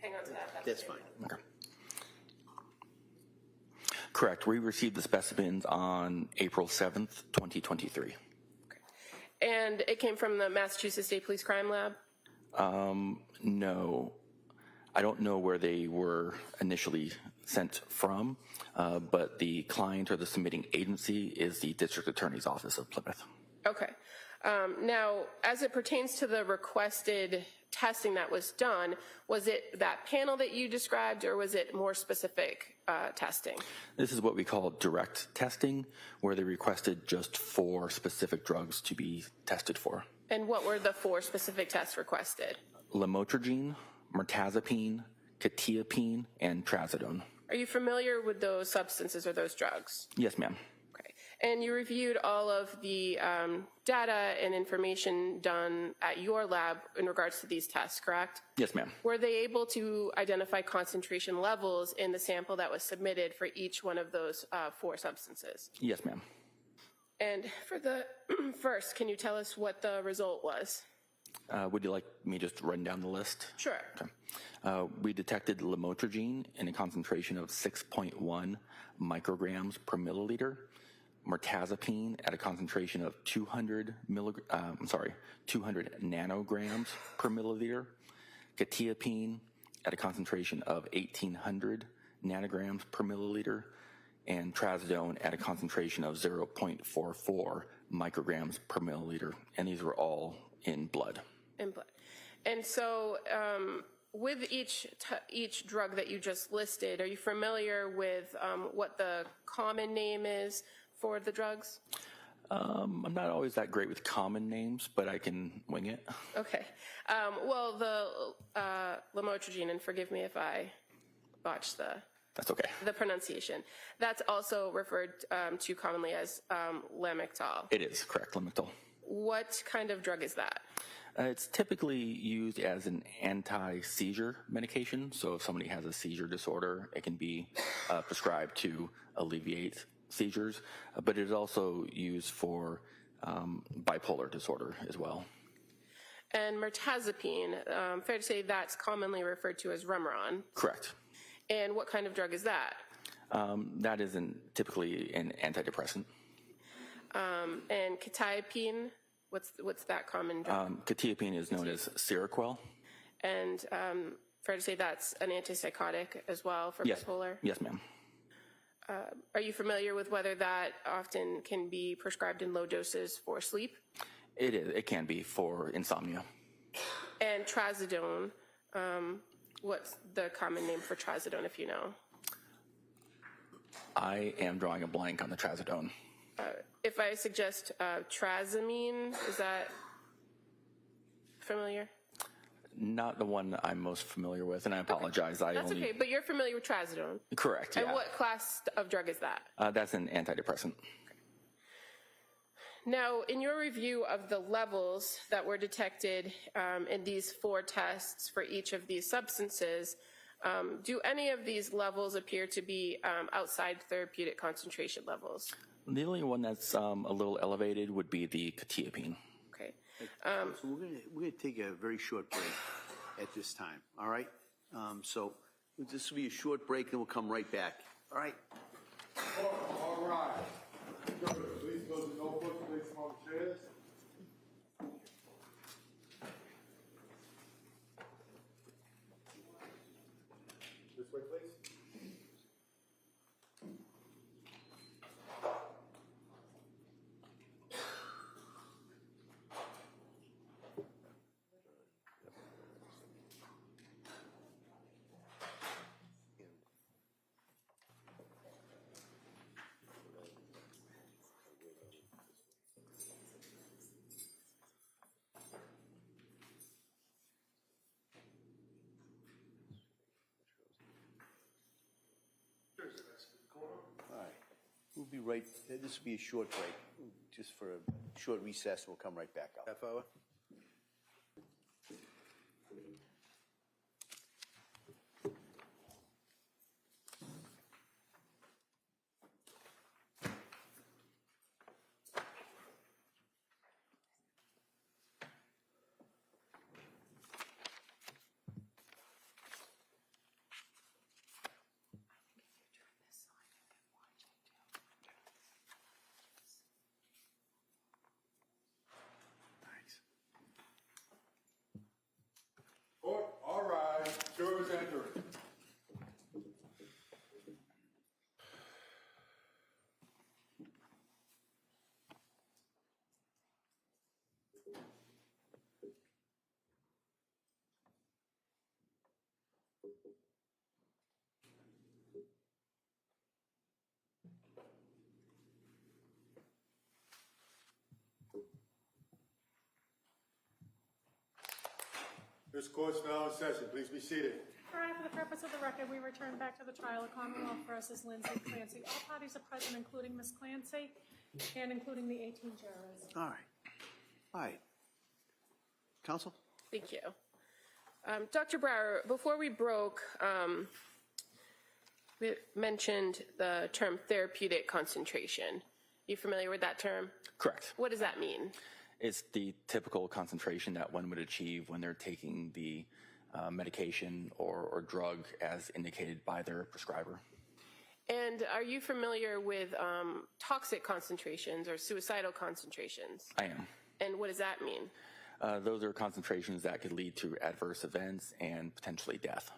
hang on to that. That's fine. Okay. Correct. We received the specimens on April 7th, 2023. And it came from the Massachusetts State Police Crime Lab? No. I don't know where they were initially sent from, but the client or the submitting agency is the District Attorney's Office of Plymouth. Okay. Now, as it pertains to the requested testing that was done, was it that panel that you described, or was it more specific testing? This is what we call direct testing, where they requested just 4 specific drugs to be tested for. And what were the 4 specific tests requested? Lamotrigine, mirtazapine, quetiapine, and trazodone. Are you familiar with those substances or those drugs? Yes, ma'am. Okay. And you reviewed all of the data and information done at your lab in regards to these tests, correct? Yes, ma'am. Were they able to identify concentration levels in the sample that was submitted for each one of those 4 substances? Yes, ma'am. And for the first, can you tell us what the result was? Would you like me just to run down the list? Sure. Okay. We detected lamotrigine in a concentration of 6.1 micrograms per milliliter, mirtazapine at a concentration of 200 nanograms per milliliter, quetiapine at a concentration of 1,800 nanograms per milliliter, and trazodone at a concentration of 0.44 micrograms per milliliter, and these were all in blood. In blood. And so with each drug that you just listed, are you familiar with what the common name is for the drugs? I'm not always that great with common names, but I can wing it. Okay. Well, the lamotrigine, and forgive me if I botched That's okay. the pronunciation, that's also referred to commonly as Lamictal. It is, correct, Lamictal. What kind of drug is that? It's typically used as an anti-seizure medication. So if somebody has a seizure disorder, it can be prescribed to alleviate seizures, but it is also used for bipolar disorder as well. And mirtazapine, fair to say that's commonly referred to as Remeron. Correct. And what kind of drug is that? That is typically an antidepressant. And quetiapine, what's that common drug? Quetiapine is known as Seroquel. And fair to say that's an antipsychotic as well for bipolar? Yes, ma'am. Are you familiar with whether that often can be prescribed in low doses for sleep? It is. It can be for insomnia. And trazodone, what's the common name for trazodone, if you know? I am drawing a blank on the trazodone. If I suggest trazamine, is that familiar? Not the one I'm most familiar with, and I apologize. That's okay, but you're familiar with trazodone. Correct, yeah. And what class of drug is that? That's an antidepressant. Now, in your review of the levels that were detected in these 4 tests for each of these substances, do any of these levels appear to be outside therapeutic concentration levels? The only one that's a little elevated would be the quetiapine. Okay. So we're gonna take a very short break at this time, all right? So this will be a short break, and we'll come right back, all right? All right. Please go to notebooks, place them on the chairs. This way, please. We'll be right, this will be a short break, just for a short recess, we'll come right back out. Half hour? Court, all rise. Jurors entering. This court's now in session. Please be seated. All right, for the purpose of the record, we return back to the trial of Commonwealth versus Lindsay Clancy. All parties are present, including Ms. Clancy and including the 18 jurors. All right. All right. Counsel? Thank you. Dr. Brower, before we broke, we mentioned the term therapeutic concentration. You familiar with that term? Correct. What does that mean? It's the typical concentration that one would achieve when they're taking the medication or drug as indicated by their prescriber. And are you familiar with toxic concentrations or suicidal concentrations? I am. And what does that mean? Those are concentrations that could lead to adverse events and potentially death.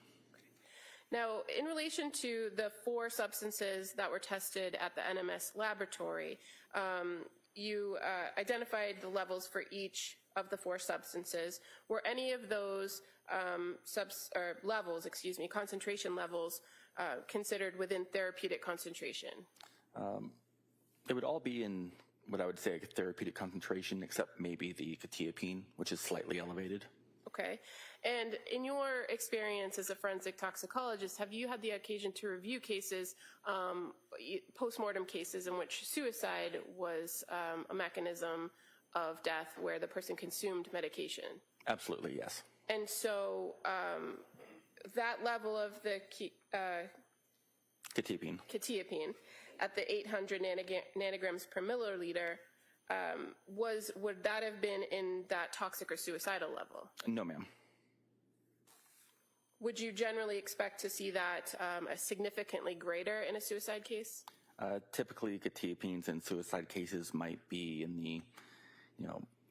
Now, in relation to the 4 substances that were tested at the NMS laboratory, you identified the levels for each of the 4 substances. Were any of those concentration levels considered within therapeutic concentration? It would all be in what I would say a therapeutic concentration, except maybe the quetiapine, which is slightly elevated. Okay. And in your experience as a forensic toxicologist, have you had the occasion to review cases, post-mortem cases in which suicide was a mechanism of death where the person consumed medication? Absolutely, yes. And so that level of the quetiapine at the 800 nanograms per milliliter, would that have been in that toxic or suicidal level? No, ma'am. Would you generally expect to see that significantly greater in a suicide case? Typically, quetiapines in suicide cases might be in the,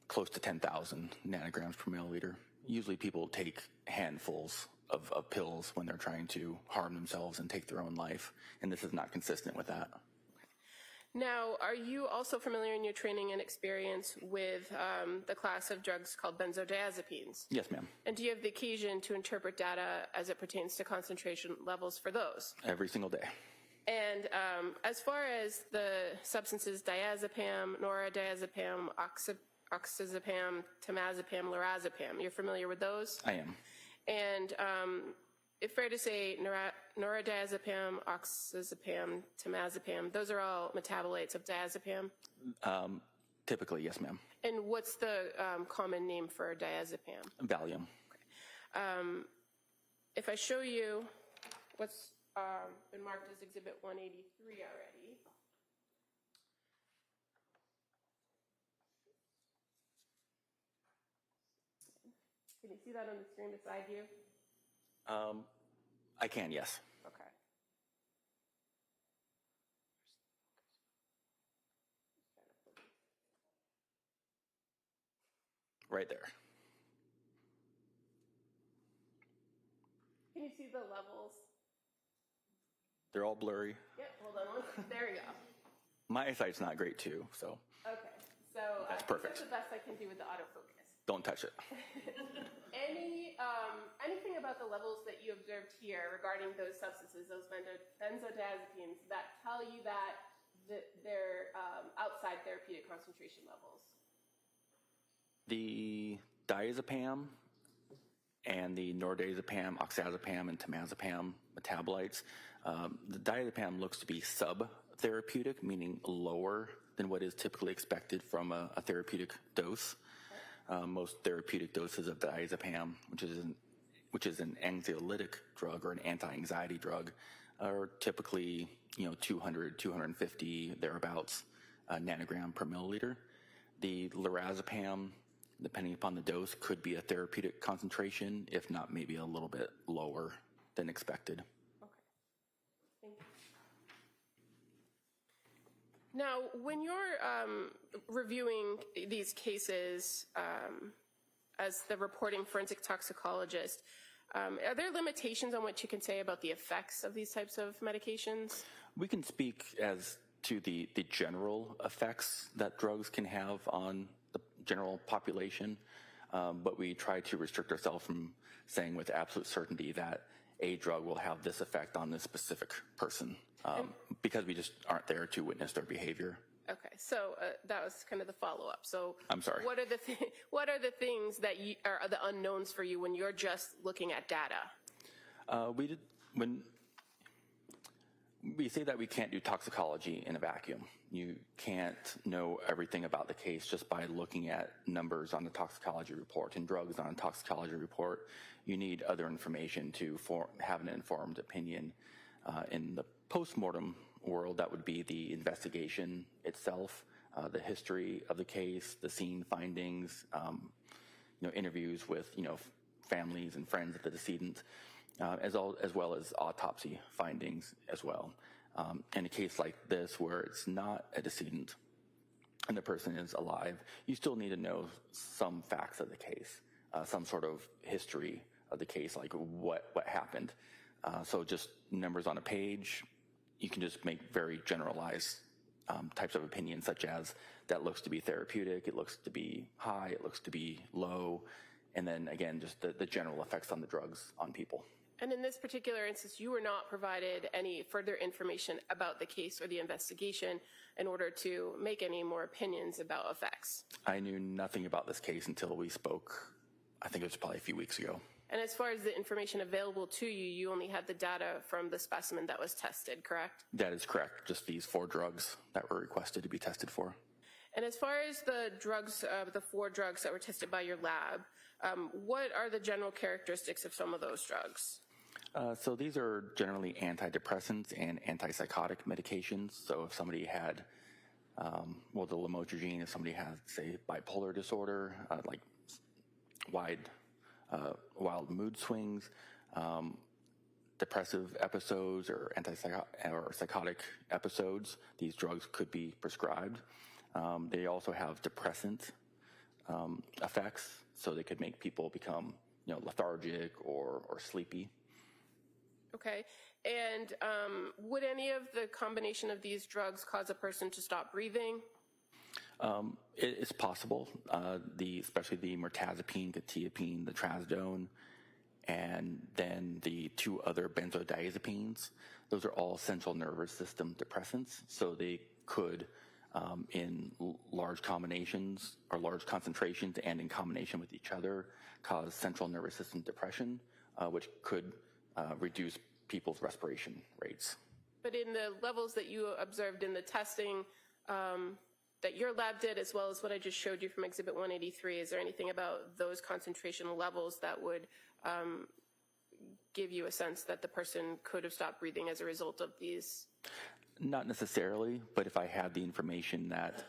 close to 10,000 nanograms per milliliter. Usually people take handfuls of pills when they're trying to harm themselves and take their own life, and this is not consistent with that. Now, are you also familiar in your training and experience with the class of drugs called benzodiazepines? Yes, ma'am. And do you have the occasion to interpret data as it pertains to concentration levels for those? Every single day. And as far as the substances diazepam, noradiazepam, oxazepam, temazepam, lorazepam, you're familiar with those? I am. And it's fair to say noradiazepam, oxazepam, temazepam, those are all metabolites of diazepam? Typically, yes, ma'am. And what's the common name for diazepam? Valium. Okay. If I show you what's been marked as Exhibit 183 already. Can you see that on the screen beside you? I can, yes. Okay. Right there. Can you see the levels? They're all blurry. Yep, hold on. There we go. My eyesight's not great, too, so Okay, so That's I think perfect. that's the best I can do with the autofocus. don't touch it. Anything about the levels that you observed here regarding those substances, those benzodiazepines, that tell you that they're outside therapeutic concentration levels? The diazepam and the nordiazepam, oxazepam, and temazepam metabolites, the diazepam looks to be sub non-therapeutic, meaning lower than what is typically expected from a therapeutic dose. Most therapeutic doses of diazepam, which is an anxiolytic drug or an anti-anxiety drug, are typically 200, 250 thereabouts nanogram per milliliter. The lorazepam, depending upon the dose, could be a therapeutic concentration, if not maybe a little bit lower than expected. Okay. Thank you. Now, when you're reviewing these cases as the reporting forensic toxicologist, are there limitations on what you can say about the effects of these types of medications? We can speak as to the general effects that drugs can have on the general population, but we try to restrict ourselves from saying with absolute certainty that a drug will have this effect on this specific person, because we just aren't there to witness their behavior. Okay, so that was kind of the follow-up. So I'm sorry. What are the things that are the unknowns for you when you're just looking at data? When we say that we can't do toxicology in a vacuum. You can't know everything about the case just by looking at numbers on the toxicology report and drugs on a toxicology report. You need other information to have an informed opinion. In the postmortem world, that would be the investigation itself, the history of the case, the scene findings, interviews with families and friends of the decedent, as well as autopsy findings as well. In a case like this where it's not a decedent and the person is alive, you still need to know some facts of the case, some sort of history of the case, like what happened. So just numbers on a page, you can just make very generalized types of opinions, such as that looks to be therapeutic, it looks to be high, it looks to be low, and then again, just the general effects on the drugs on people. And in this particular instance, you were not provided any further information about the case or the investigation in order to make any more opinions about effects. I knew nothing about this case until we spoke, I think it was probably a few weeks ago. And as far as the information available to you, you only had the data from the specimen that was tested, correct? That is correct, just these 4 drugs that were requested to be tested for. And as far as the drugs, the 4 drugs that were tested by your lab, what are the general characteristics of some of those drugs? So these are generally antidepressants and antipsychotic medications. So if somebody had, the lamotrigine, if somebody has, say, bipolar disorder, like wild mood swings, depressive episodes or psychotic episodes, these drugs could be prescribed. They also have depressant effects, so they could make people become lethargic or sleepy. Okay, and would any of the combination of these drugs cause a person to stop breathing? It's possible, especially the mirtazapine, quetiapine, the trazodone, and then the 2 other benzodiazepines. Those are all central nervous system depressants, so they could, in large combinations or large concentrations and in combination with each other, cause central nervous system depression, which could reduce people's respiration rates. But in the levels that you observed in the testing that your lab did, as well as what I just showed you from Exhibit 183, is there anything about those concentration levels that would give you a sense that the person could have stopped breathing as a result of these? Not necessarily, but if I had the information that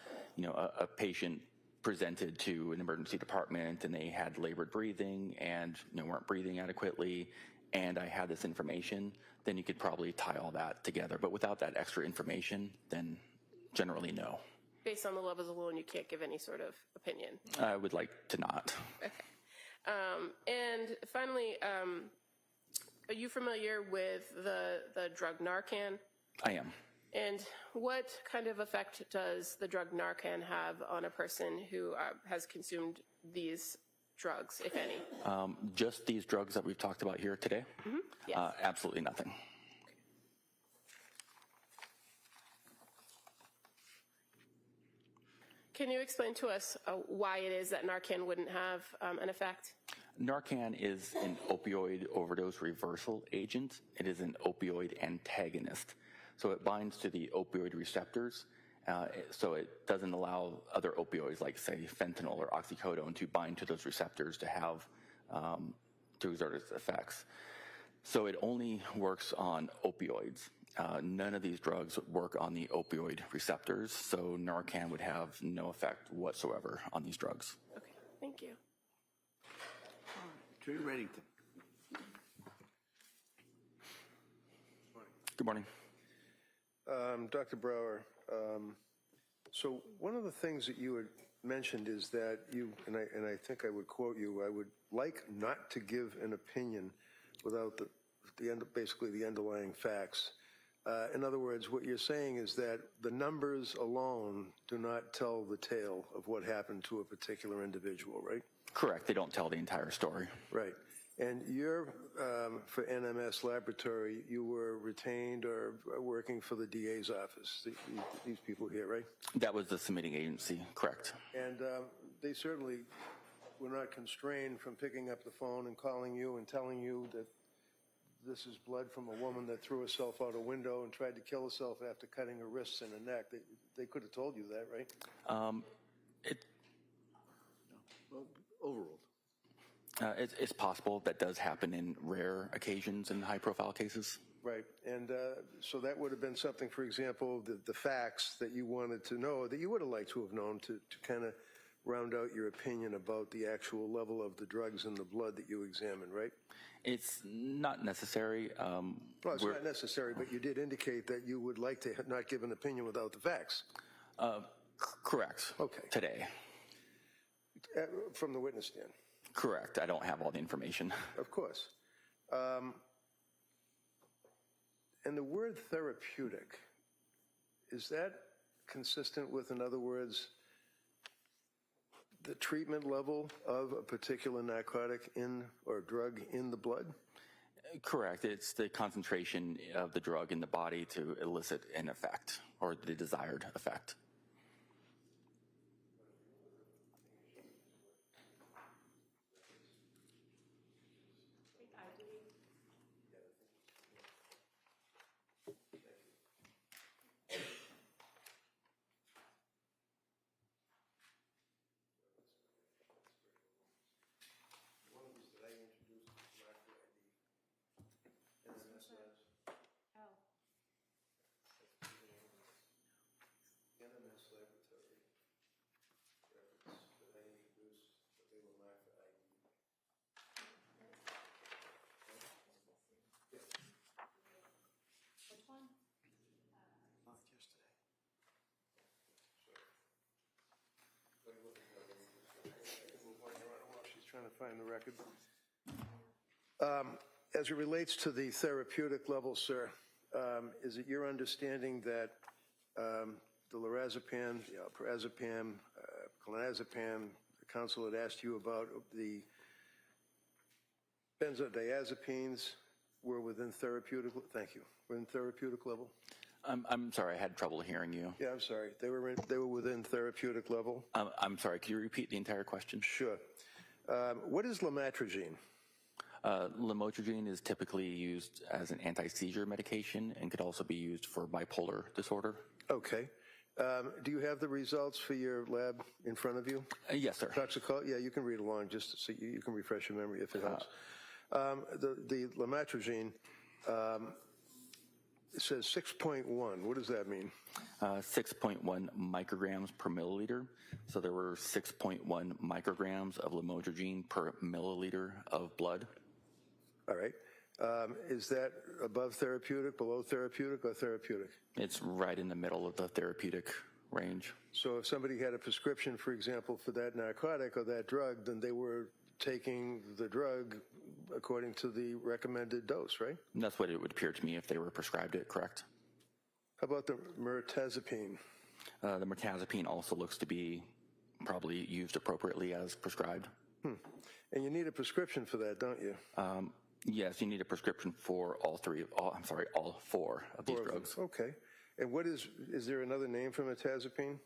a patient presented to an emergency department and they had labored breathing and weren't breathing adequately, and I had this information, then you could probably tie all that together. But without that extra information, then generally no. Based on the levels alone, you can't give any sort of opinion? I would like to not. Okay. And finally, are you familiar with the drug Narcan? I am. And what kind of effect does the drug Narcan have on a person who has consumed these drugs, if any? Just these drugs that we've talked about here today? Mm-hmm. Yes. Absolutely nothing. Can you explain to us why it is that Narcan wouldn't have an effect? Narcan is an opioid overdose reversal agent. It is an opioid antagonist. So it binds to the opioid receptors, so it doesn't allow other opioids like, say, fentanyl or oxycodone to bind to those receptors to have, to exert its effects. So it only works on opioids. None of these drugs work on the opioid receptors, so Narcan would have no effect whatsoever on these drugs. Okay, thank you. Attorney Reddington. Good morning. Dr. Brower, so one of the things that you had mentioned is that you, and I think I would quote you, I would like not to give an opinion without basically the underlying facts. In other words, what you're saying is that the numbers alone do not tell the tale of what happened to a particular individual, right? Correct. They don't tell the entire story. Right. And you're, for NMS Laboratory, you were retained or working for the DA's office, these people here, right? That was the submitting agency, correct. And they certainly were not constrained from picking up the phone and calling you and telling you that this is blood from a woman that threw herself out a window and tried to kill herself after cutting her wrists and her neck. They could have told you that, right? Well, overruled. It's possible that does happen in rare occasions in high-profile cases. Right. And so that would have been something, for example, the facts that you wanted to know, that you would have liked to have known to kind of round out your opinion about the actual level of the drugs in the blood that you examined, right? It's not necessary. Well, it's not necessary, but you did indicate that you would like to not give an opinion without the facts. Correct. Okay. Today. From the witness stand. Correct. I don't have all the information. Of course. And the word therapeutic, is that consistent with, in other words, the treatment level of a particular narcotic or drug in the blood? Correct. It's the concentration of the drug in the body to elicit an effect or the desired effect. Trying to find the record. As it relates to the therapeutic level, sir, is it your understanding that the lorazepam, lorazepam, clonazepam, the counsel had asked you about the benzodiazepines were within therapeutic, thank you, within therapeutic level? I'm sorry, I had trouble hearing you. Yeah, I'm sorry. They were within therapeutic level? I'm sorry, could you repeat the entire question? Sure. What is lamotrigine? Lamotrigine is typically used as an anti-seizure medication and could also be used for bipolar disorder. Okay. Do you have the results for your lab in front of you? Yes, sir. Toxicology? Yeah, you can read along just so you can refresh your memory if it helps. The lamotrigine, it says 6.1. What does that mean? 6.1 micrograms per milliliter. So there were 6.1 micrograms of lamotrigine per milliliter of blood. All right. Is that above therapeutic, below therapeutic, or therapeutic? It's right in the middle of the therapeutic range. So if somebody had a prescription, for example, for that narcotic or that drug, then they were taking the drug according to the recommended dose, right? And that's what it would appear to me if they were prescribed it, correct? How about the mirtazapine? The mirtazapine also looks to be probably used appropriately as prescribed. And you need a prescription for that, don't you? Yes, you need a prescription for all four of these drugs. Okay. And what is there another name for mirtazapine?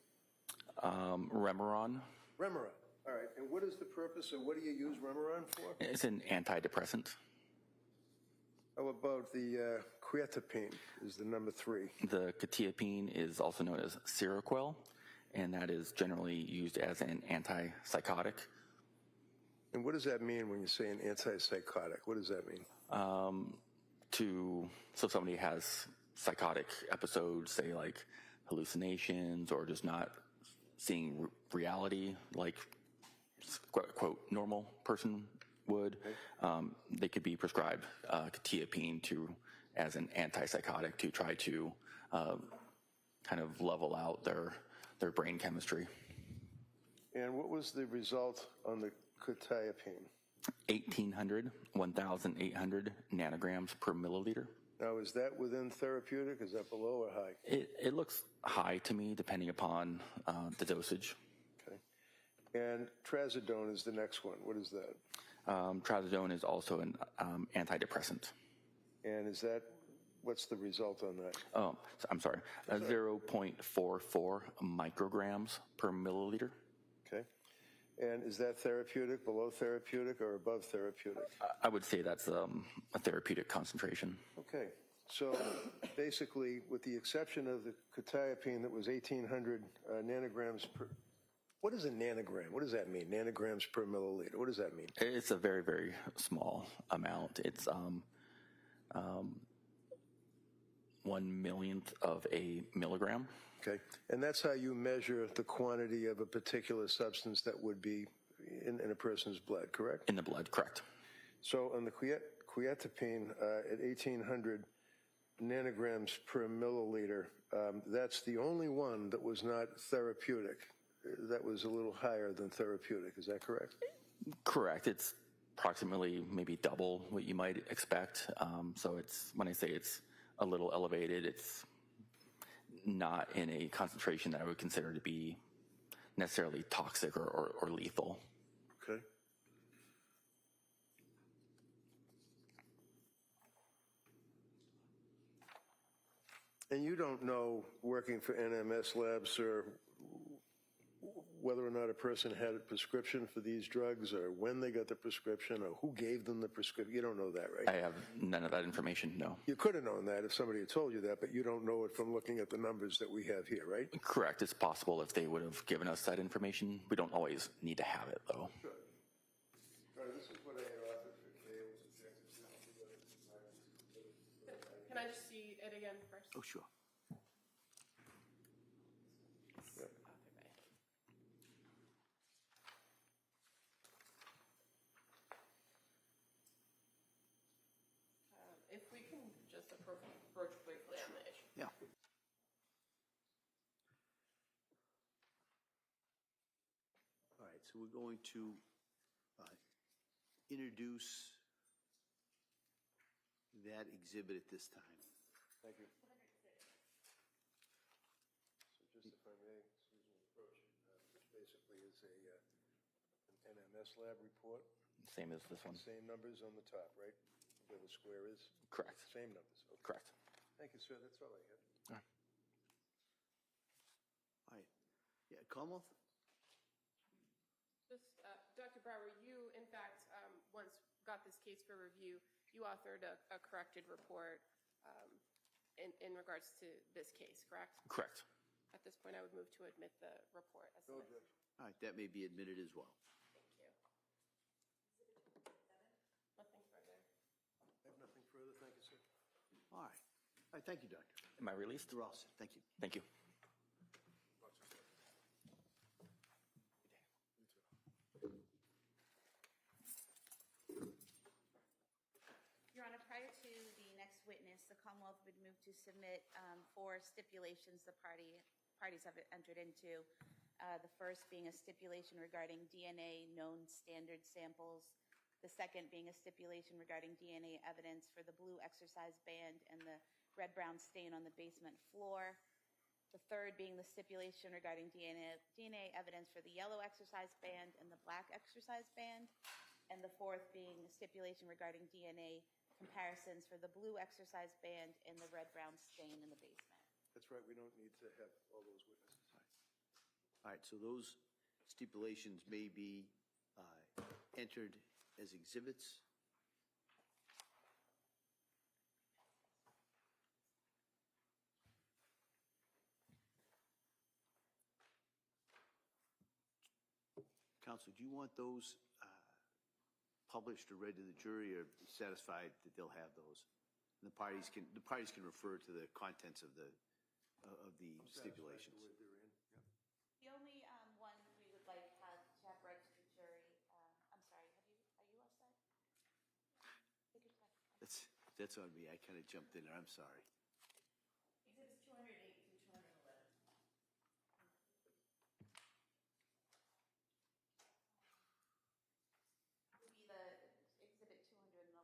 Remeron. Remeron. All right. And what is the purpose, or what do you use Remeron for? It's an antidepressant. How about the quetiapine is the number 3? The quetiapine is also known as Seroquel, and that is generally used as an antipsychotic. And what does that mean when you say an antipsychotic? What does that mean? So somebody has psychotic episodes, say like hallucinations or just not seeing reality like quote normal person would, they could be prescribed quetiapine as an antipsychotic to try to kind of level out their brain chemistry. And what was the result on the quetiapine? 1,800 nanograms per milliliter. Now, is that within therapeutic? Is that below or high? It looks high to me, depending upon the dosage. Okay. And trazodone is the next one. What is that? Trazodone is also an antidepressant. And what's the result on that? Oh, I'm sorry, 0.44 micrograms per milliliter. Okay. And is that therapeutic, below therapeutic, or above therapeutic? I would say that's a therapeutic concentration. Okay. So basically, with the exception of the quetiapine that was 1,800 nanograms per... What is a nanogram? What does that mean? Nanograms per milliliter. What does that mean? It's a very, very small amount. It's 1/1,000,000th of a milligram. Okay. And that's how you measure the quantity of a particular substance that would be in a person's blood, correct? In the blood, correct. So on the quetiapine at 1,800 nanograms per milliliter, that's the only one that was not therapeutic. That was a little higher than therapeutic. Is that correct? Correct. It's approximately maybe double what you might expect. So it's, when I say it's a little elevated, it's not in a concentration that I would consider to be necessarily toxic or lethal. Okay. And you don't know, working for NMS labs, or whether or not a person had a prescription for these drugs, or when they got the prescription, or who gave them the prescription. You don't know that, right? I have none of that information, no. You could have known that if somebody had told you that, but you don't know it from looking at the numbers that we have here, right? Correct. It's possible if they would have given us that information. We don't always need to have it, though. Sure. All right, this is what I offered for Kale's objectives. Can I just see it again first? Oh, sure. If we can just approach briefly on the issue. Yeah. All right, so we're going to introduce that exhibit at this time. Thank you. So just if I may, excuse me, approach, which basically is an NMS lab report. Same as this one. Same numbers on the top, right? Where the square is? Correct. Same numbers. Okay. Correct. Thank you, sir. That's all I had. All right. Yeah, Commonwealth? Just, Dr. Brower, you, in fact, once got this case for review, you authored a corrected report in regards to this case, correct? Correct. At this point, I would move to admit the report as Go, submitted. Judge. All right, that may be admitted as well. Thank you. Nothing further. I have nothing further. Thank you, sir. All right. All right, thank you, Doctor. Am I released? You're all set. Thank you. Thank you. Your Honor, prior to the next witness, the Commonwealth would move to submit 4 stipulations the parties have entered into. The first being a stipulation regarding DNA known standard samples. The second being a stipulation regarding DNA evidence for the blue exercise band and the red-brown stain on the basement floor. The third being the stipulation regarding DNA evidence for the yellow exercise band and the black exercise band. And the fourth being a stipulation regarding DNA comparisons for the blue exercise band and the red-brown stain in the basement. That's right. We don't need to have all those witnesses. All right, so those stipulations may be entered as exhibits. Counsel, do you want those published or read to the jury, or satisfied that they'll have those? And the parties can refer to the contents of the stipulations. The only one we would like to have read to the jury, I'm sorry, are you all set? Take your time. That's on me. I kind of jumped in there. I'm sorry. Exhibits 208 through 211. Would be the exhibit 211,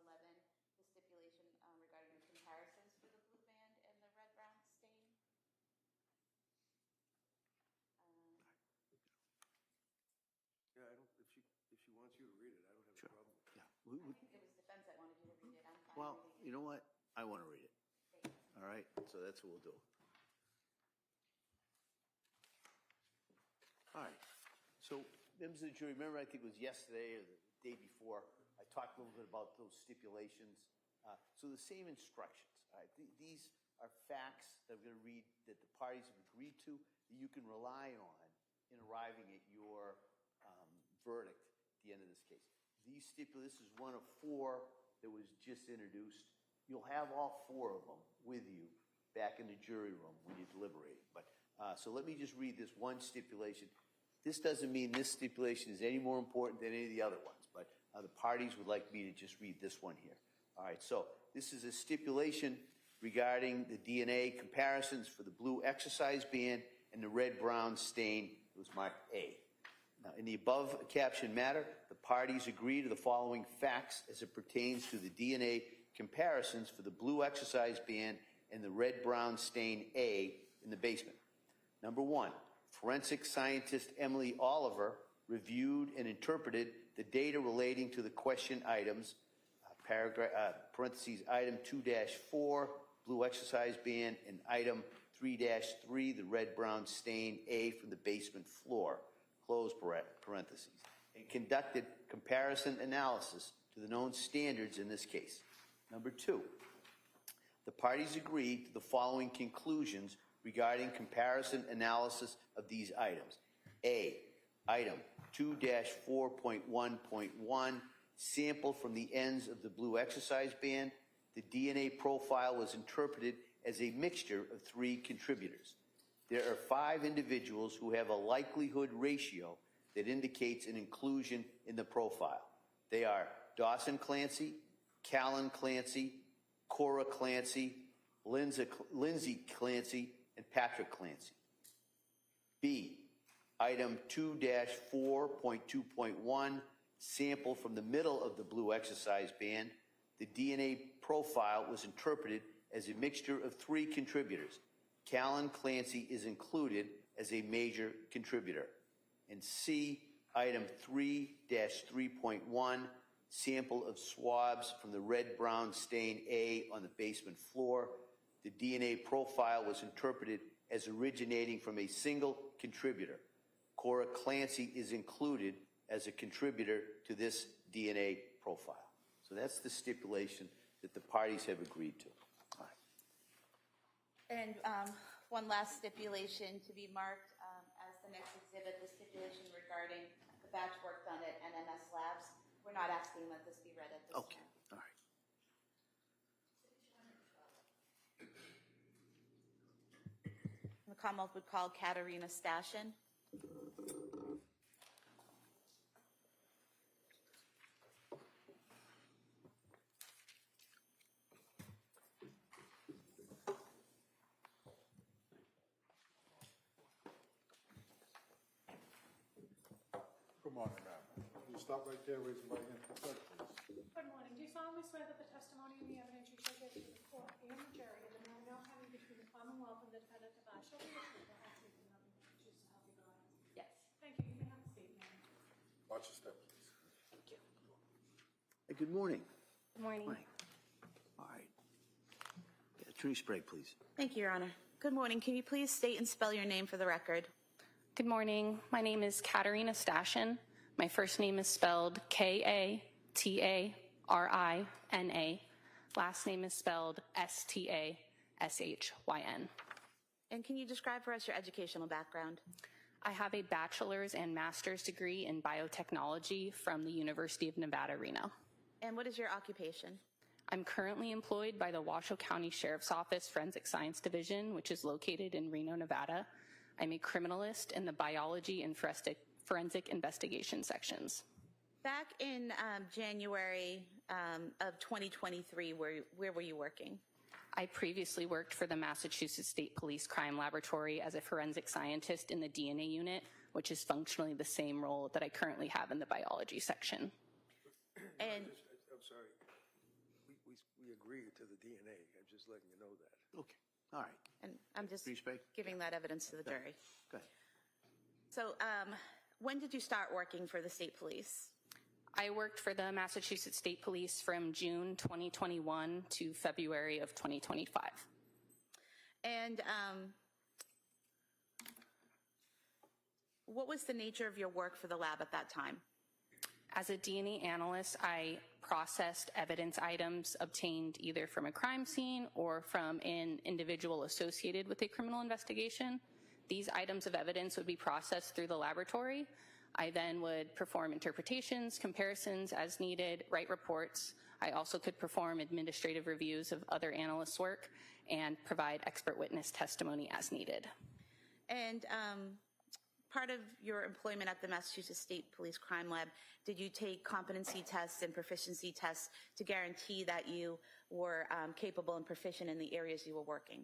the stipulation regarding the comparisons for the blue band and the red-brown stain. Yeah, I don't, if she wants you to read it, I don't have a problem. Yeah. I think it was defense that wanted you to read it. I'm fine Well, reading it. you know what? I want to read it. All right? So that's what we'll do. All right. So, members of the jury, remember, I think it was yesterday or the day before, I talked a little bit about those stipulations. So the same instructions. All right? These are facts that I'm going to read that the parties have agreed to, that you can rely on in arriving at your verdict at the end of this case. This is one of 4 that was just introduced. You'll have all 4 of them with you back in the jury room when you're deliberating. But so let me just read this one stipulation. This doesn't mean this stipulation is any more important than any of the other ones, but the parties would like me to just read this one here. All right, so this is a stipulation regarding the DNA comparisons for the blue exercise band and the red-brown stain. It was marked A. Now, in the above captioned matter, the parties agree to the following facts as it pertains to the DNA comparisons for the blue exercise band and the red-brown stain A in the basement. Number 1, forensic scientist Emily Oliver reviewed and interpreted the data relating to the question items, parentheses, item 2-4, blue exercise band, and item 3-3, the red-brown stain A from the basement floor, close parentheses, and conducted comparison analysis to the known standards in this case. Number 2, the parties agreed to the following conclusions regarding comparison analysis of these items. A, item 2-4.1.1, sample from the ends of the blue exercise band. The DNA profile was interpreted as a mixture of 3 contributors. There are 5 individuals who have a likelihood ratio that indicates an inclusion in the profile. They are Dawson Clancy, Callan Clancy, Cora Clancy, Lindsay Clancy, and Patrick Clancy. B, item 2-4.2.1, sample from the middle of the blue exercise band. The DNA profile was interpreted as a mixture of 3 contributors. Callan Clancy is included as a major contributor. And C, item 3-3.1, sample of swabs from the red-brown stain A on the basement floor. The DNA profile was interpreted as originating from a single contributor. Cora Clancy is included as a contributor to this DNA profile. So that's the stipulation that the parties have agreed to. All right. And one last stipulation to be marked as the next exhibit, the stipulation regarding the batch work done at NMS Labs. We're not asking that this be read at this Okay. time. All right. The Commonwealth would call Katerina Stashin. Good morning, ma'am. You stop right there, raise your right hand for the clerk, please. Good morning. Do you solemnly swear that the testimony and the evidence you shall give to the court and the jury in the matter now pending between the Commonwealth and the defendant of shall be the truth, the whole truth, and nothing but the truth, so help you God? Yes. Thank you. You can have a seat, ma'am. Watch your step, please. Hey, good morning. Good morning. Morning. All right. Yeah, Attorney Sprague, please. Thank you, Your Honor. Good morning. Can you please state and spell your name for the record? Good morning. My name is Katerina Stashin. My first name is spelled Katarina. Last name is spelled Stashyn. And can you describe for us your educational background? I have a bachelor's and master's degree in biotechnology from the University of Nevada, Reno. And what is your occupation? I'm currently employed by the Washoe County Sheriff's Office Forensic Science Division, which is located in Reno, Nevada. I'm a criminalist in the biology and forensic investigation sections. Back in January of 2023, where were you working? I previously worked for the Massachusetts State Police Crime Laboratory as a forensic scientist in the DNA unit, which is functionally the same role that I currently have in the biology section. And I'm sorry. We agree to the DNA. I'm just letting you know that. Okay, all right. and I'm just Respect. giving that evidence to the jury. Go ahead. So when did you start working for the state police? I worked for the Massachusetts State Police from June 2021 to February of 2025. And what was the nature of your work for the lab at that time? As a DNA analyst, I processed evidence items obtained either from a crime scene or from an individual associated with a criminal investigation. These items of evidence would be processed through the laboratory. I then would perform interpretations, comparisons as needed, write reports. I also could perform administrative reviews of other analysts' work and provide expert witness testimony as needed. And part of your employment at the Massachusetts State Police Crime Lab, did you take competency tests and proficiency tests to guarantee that you were capable and proficient in the areas you were working?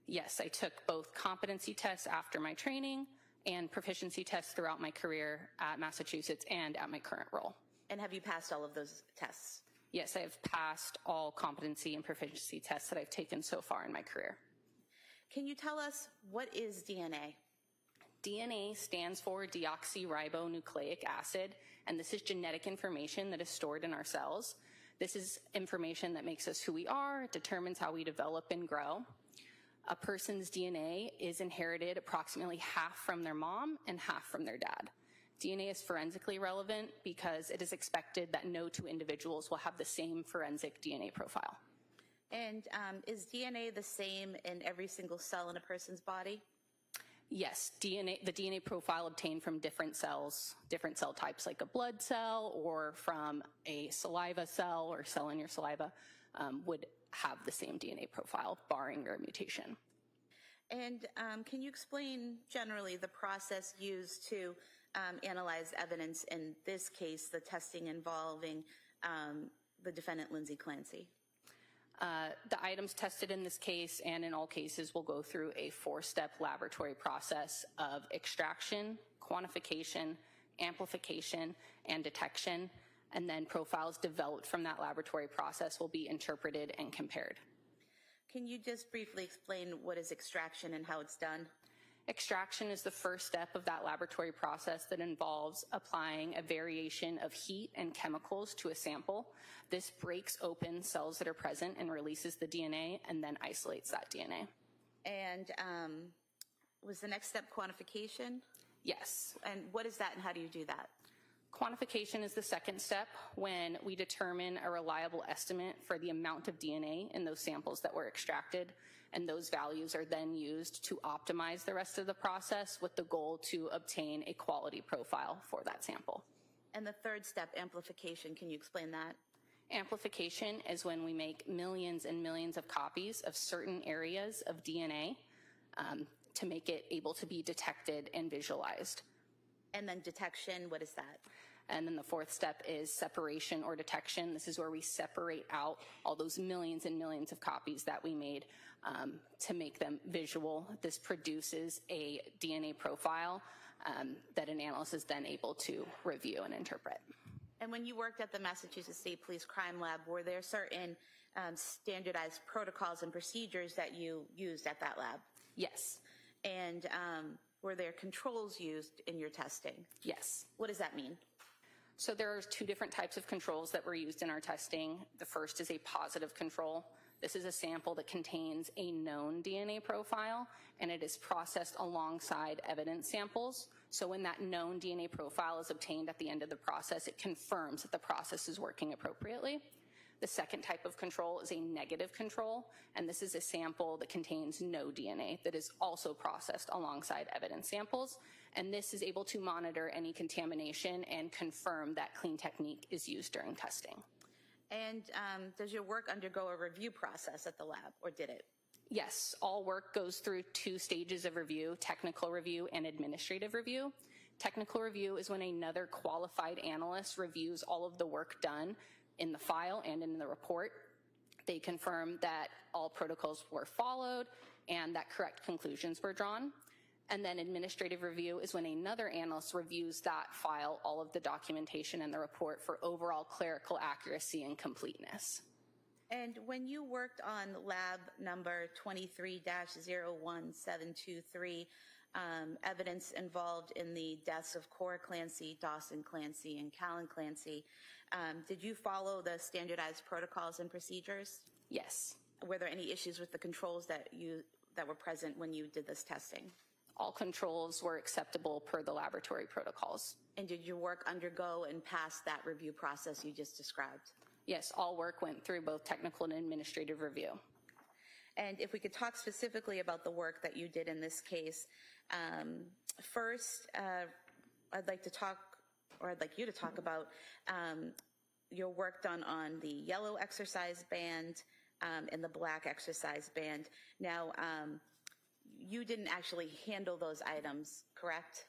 Yes, I took both competency tests after my training and proficiency tests throughout my career at Massachusetts and at my current role. And have you passed all of those tests? Yes, I have passed all competency and proficiency tests that I've taken so far in my career. Can you tell us what is DNA? DNA stands for deoxyribonucleic acid, and this is genetic information that is stored in our cells. This is information that makes us who we are, determines how we develop and grow. A person's DNA is inherited approximately half from their mom and half from their dad. DNA is forensically relevant because it is expected that no two individuals will have the same forensic DNA profile. And is DNA the same in every single cell in a person's body? Yes, the DNA profile obtained from different cells, different cell types like a blood cell or from a saliva cell or cell in your saliva would have the same DNA profile, barring your mutation. And can you explain generally the process used to analyze evidence, in this case, the testing involving the defendant, Lindsay Clancy? The items tested in this case and in all cases will go through a 4-step laboratory process of extraction, quantification, amplification, and detection, and then profiles developed from that laboratory process will be interpreted and compared. Can you just briefly explain what is extraction and how it's done? Extraction is the first step of that laboratory process that involves applying a variation of heat and chemicals to a sample. This breaks open cells that are present and releases the DNA and then isolates that DNA. And was the next step quantification? Yes. And what is that and how do you do that? Quantification is the second step when we determine a reliable estimate for the amount of DNA in those samples that were extracted, and those values are then used to optimize the rest of the process with the goal to obtain a quality profile for that sample. And the third step, amplification, can you explain that? Amplification is when we make millions and millions of copies of certain areas of DNA to make it able to be detected and visualized. And then detection, what is that? And then the fourth step is separation or detection. This is where we separate out all those millions and millions of copies that we made to make them visual. This produces a DNA profile that an analyst is then able to review and interpret. And when you worked at the Massachusetts State Police Crime Lab, were there certain standardized protocols and procedures that you used at that lab? Yes. And were there controls used in your testing? Yes. What does that mean? So there are 2 different types of controls that were used in our testing. The first is a positive control. This is a sample that contains a known DNA profile, and it is processed alongside evidence samples. So when that known DNA profile is obtained at the end of the process, it confirms that the process is working appropriately. The second type of control is a negative control, and this is a sample that contains no DNA that is also processed alongside evidence samples, And this is able to monitor any contamination and confirm that clean technique is used during testing. And does your work undergo a review process at the lab, or did it? Yes, all work goes through 2 stages of review, technical review and administrative review. Technical review is when another qualified analyst reviews all of the work done in the file and in the report. They confirm that all protocols were followed and that correct conclusions were drawn. And then administrative review is when another analyst reviews that file, all of the documentation and the report for overall clerical accuracy and completeness. And when you worked on lab number 23-01723, evidence involved in the deaths of Cora Clancy, Dawson Clancy, and Callan Clancy, did you follow the standardized protocols and procedures? Yes. Were there any issues with the controls that were present when you did this testing? All controls were acceptable per the laboratory protocols. And did your work undergo and pass that review process you just described? Yes, all work went through both technical and administrative review. And if we could talk specifically about the work that you did in this case, first, I'd like you to talk about your work done on the yellow exercise band and the black exercise band. Now, you didn't actually handle those items, correct?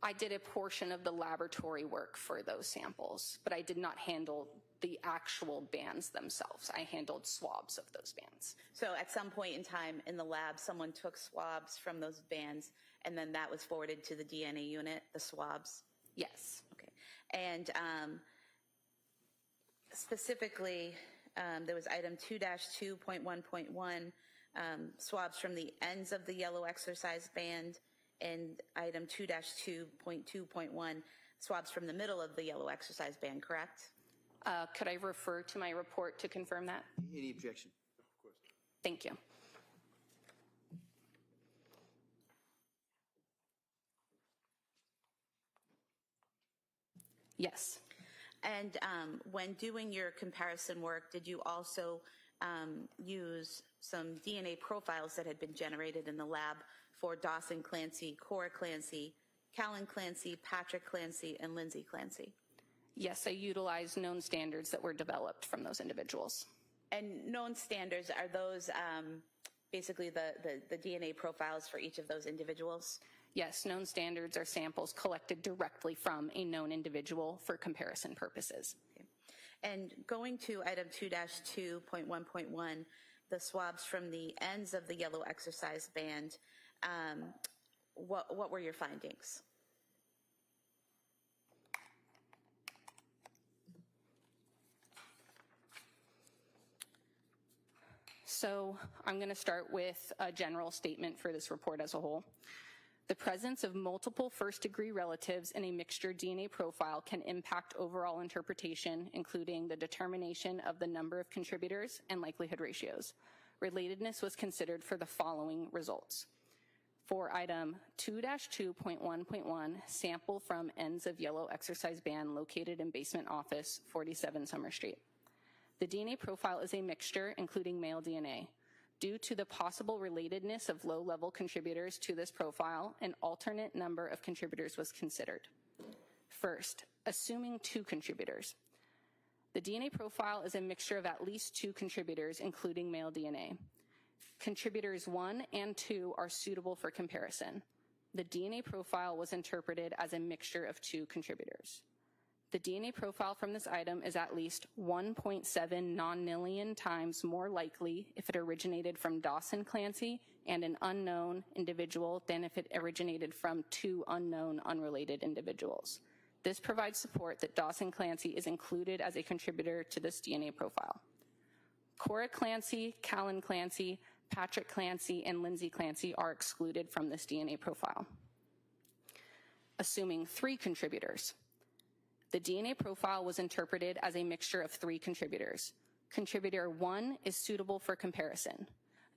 I did a portion of the laboratory work for those samples, but I did not handle the actual bands themselves. I handled swabs of those bands. So at some point in time in the lab, someone took swabs from those bands, and then that was forwarded to the DNA unit, the swabs? Yes. Okay. And specifically, there was item 2-2.1.1, swabs from the ends of the yellow exercise band, and item 2-2.2.1, swabs from the middle of the yellow exercise band, correct? Could I refer to my report to confirm that? Any objection? Of course. Thank you. Yes. And when doing your comparison work, did you also use some DNA profiles that had been generated in the lab for Dawson Clancy, Cora Clancy, Callan Clancy, Patrick Clancy, and Lindsay Clancy? Yes, I utilized known standards that were developed from those individuals. And known standards, are those basically the DNA profiles for each of those individuals? Yes, known standards are samples collected directly from a known individual for comparison purposes. Okay. And going to item 2-2.1.1, the swabs from the ends of the yellow exercise band, what were your findings? So I'm going to start with a general statement for this report as a whole. The presence of multiple first-degree relatives in a mixture DNA profile can impact overall interpretation, including the determination of the number of contributors and likelihood ratios. Relatedness was considered for the following results. For item 2-2.1.1, sample from ends of yellow exercise band located in basement office, 47 Summer Street. The DNA profile is a mixture, including male DNA. Due to the possible relatedness of low-level contributors to this profile, an alternate number of contributors was considered. First, assuming 2 contributors. The DNA profile is a mixture of at least 2 contributors, including male DNA. Contributors 1 and 2 are suitable for comparison. The DNA profile was interpreted as a mixture of 2 contributors. The DNA profile from this item is at least 1.7 nonillion times more likely if it originated from Dawson Clancy and an unknown individual than if it originated from 2 unknown unrelated individuals. This provides support that Dawson Clancy is included as a contributor to this DNA profile. Cora Clancy, Callan Clancy, Patrick Clancy, and Lindsay Clancy are excluded from this DNA profile. Assuming 3 contributors. The DNA profile was interpreted as a mixture of 3 contributors. Contributor 1 is suitable for comparison.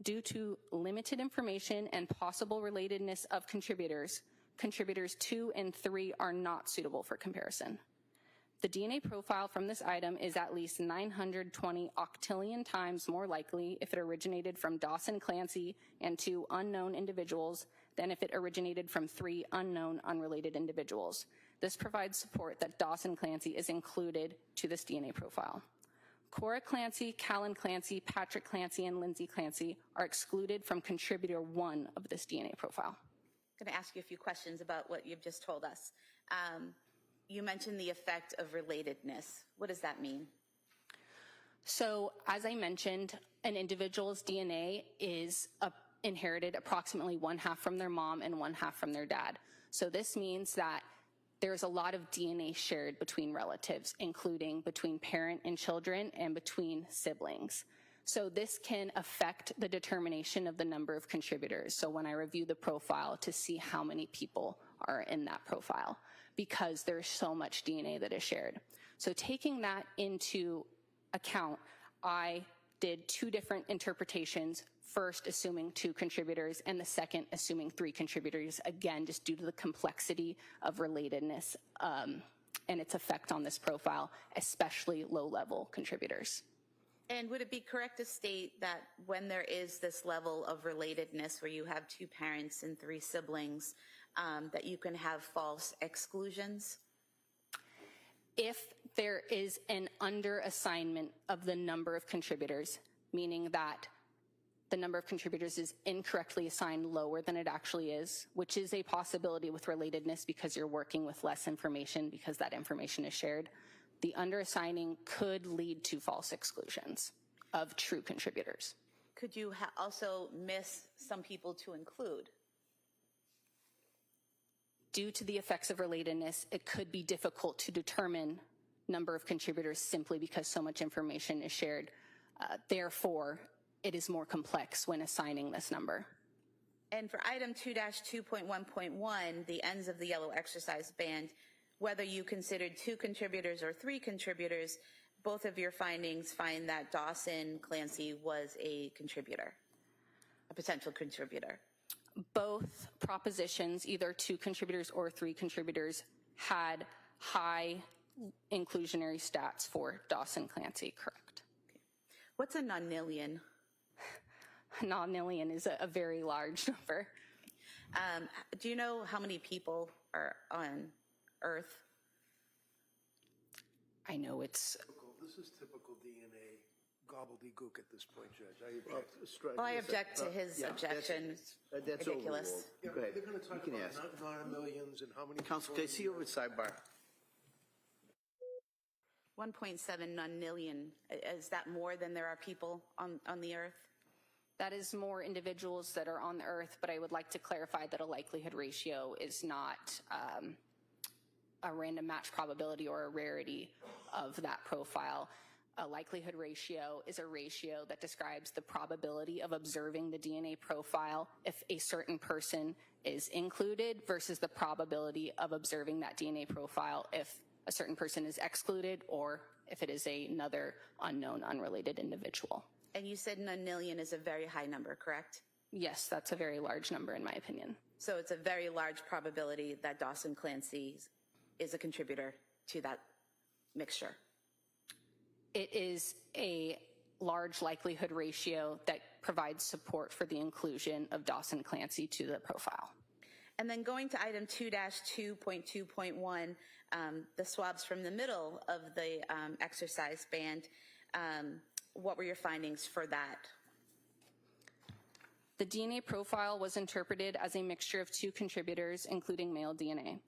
Due to limited information and possible relatedness of contributors, contributors 2 and 3 are not suitable for comparison. The DNA profile from this item is at least 920 octillion times more likely if it originated from Dawson Clancy and 2 unknown individuals than if it originated from 3 unknown unrelated individuals. This provides support that Dawson Clancy is included to this DNA profile. Cora Clancy, Callan Clancy, Patrick Clancy, and Lindsay Clancy are excluded from contributor 1 of this DNA profile. I'm going to ask you a few questions about what you've just told us. You mentioned the effect of relatedness. What does that mean? So, as I mentioned, an individual's DNA is inherited approximately 1/2 from their mom and 1/2 from their dad. So this means that there's a lot of DNA shared between relatives, including between parent and children and between siblings. So this can affect the determination of the number of contributors. So when I review the profile to see how many people are in that profile, because there's so much DNA that is shared. So taking that into account, I did 2 different interpretations, first assuming 2 contributors and the second assuming 3 contributors, again, just due to the complexity of relatedness and its effect on this profile, especially low-level contributors. And would it be correct to state that when there is this level of relatedness where you have 2 parents and 3 siblings, that you can have false exclusions? If there is an underassignment of the number of contributors, meaning that the number of contributors is incorrectly assigned lower than it actually is, which is a possibility with relatedness because you're working with less information because that information is shared, the underassigning could lead to false exclusions of true contributors. Could you also miss some people to include? Due to the effects of relatedness, it could be difficult to determine number of contributors simply because so much information is shared. Therefore, it is more complex when assigning this number. And for item 2-2.1.1, the ends of the yellow exercise band, whether you considered 2 contributors or 3 contributors, both of your findings find that Dawson Clancy was a contributor, a potential contributor. Both propositions, either 2 contributors or 3 contributors, had high inclusionary stats for Dawson Clancy, correct? Okay. What's a nonillion? Nonillion is a very large number. Do you know how many people are on Earth? I know it's... This is typical DNA gobbledygook at this point, Judge. Well, I object to his objection. That's Ridiculous. overruled. Go ahead. They're going to talk You can about ask. non-millions and how many Counsel, people can I see you over at sidebar? 1.7 nonillion. Is that more than there are people on the Earth? That is more individuals that are on the Earth, but I would like to clarify that a likelihood ratio is not a random match probability or a rarity of that profile. A likelihood ratio is a ratio that describes the probability of observing the DNA profile if a certain person is included versus the probability of observing that DNA profile if a certain person is excluded or if it is another unknown, unrelated individual. And you said nonillion is a very high number, correct? Yes, that's a very large number in my opinion. So it's a very large probability that Dawson Clancy is a contributor to that mixture. It is a large likelihood ratio that provides support for the inclusion of Dawson Clancy to the profile. And then going to item 2-2.2.1, the swabs from the middle of the exercise band, what were your findings for that? The DNA profile was interpreted as a mixture of 2 contributors, including male DNA.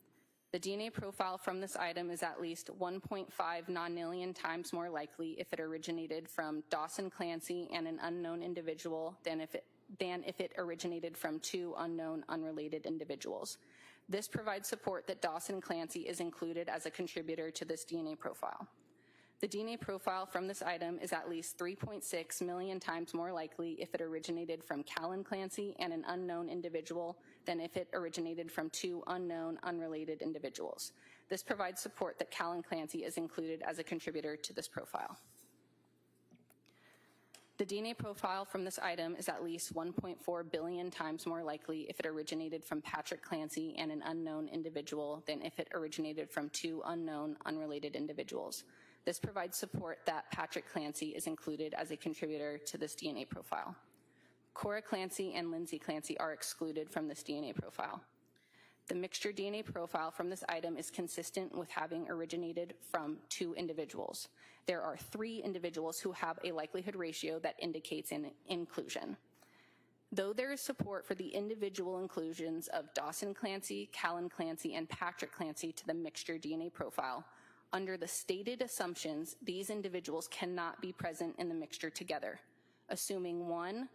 The DNA profile from this item is at least 1.5 nonillion times more likely if it originated from Dawson Clancy and an unknown individual than if it originated from 2 unknown, unrelated individuals. This provides support that Dawson Clancy is included as a contributor to this DNA profile. The DNA profile from this item is at least 3.6 million times more likely if it originated from Callan Clancy and an unknown individual than if it originated from 2 unknown, unrelated individuals. This provides support that Callan Clancy is included as a contributor to this profile. The DNA profile from this item is at least 1.4 billion times more likely if it originated from Patrick Clancy and an unknown individual than if it originated from 2 unknown, unrelated individuals. This provides support that Patrick Clancy is included as a contributor to this DNA profile. Cora Clancy and Lindsay Clancy are excluded from this DNA profile. The mixture DNA profile from this item is consistent with having originated from 2 individuals. There are 3 individuals who have a likelihood ratio that indicates an inclusion. Though there is support for the individual inclusions of Dawson Clancy, Callan Clancy, and Patrick Clancy to the mixture DNA profile, under the stated assumptions, these individuals cannot be present in the mixture together. Assuming 1,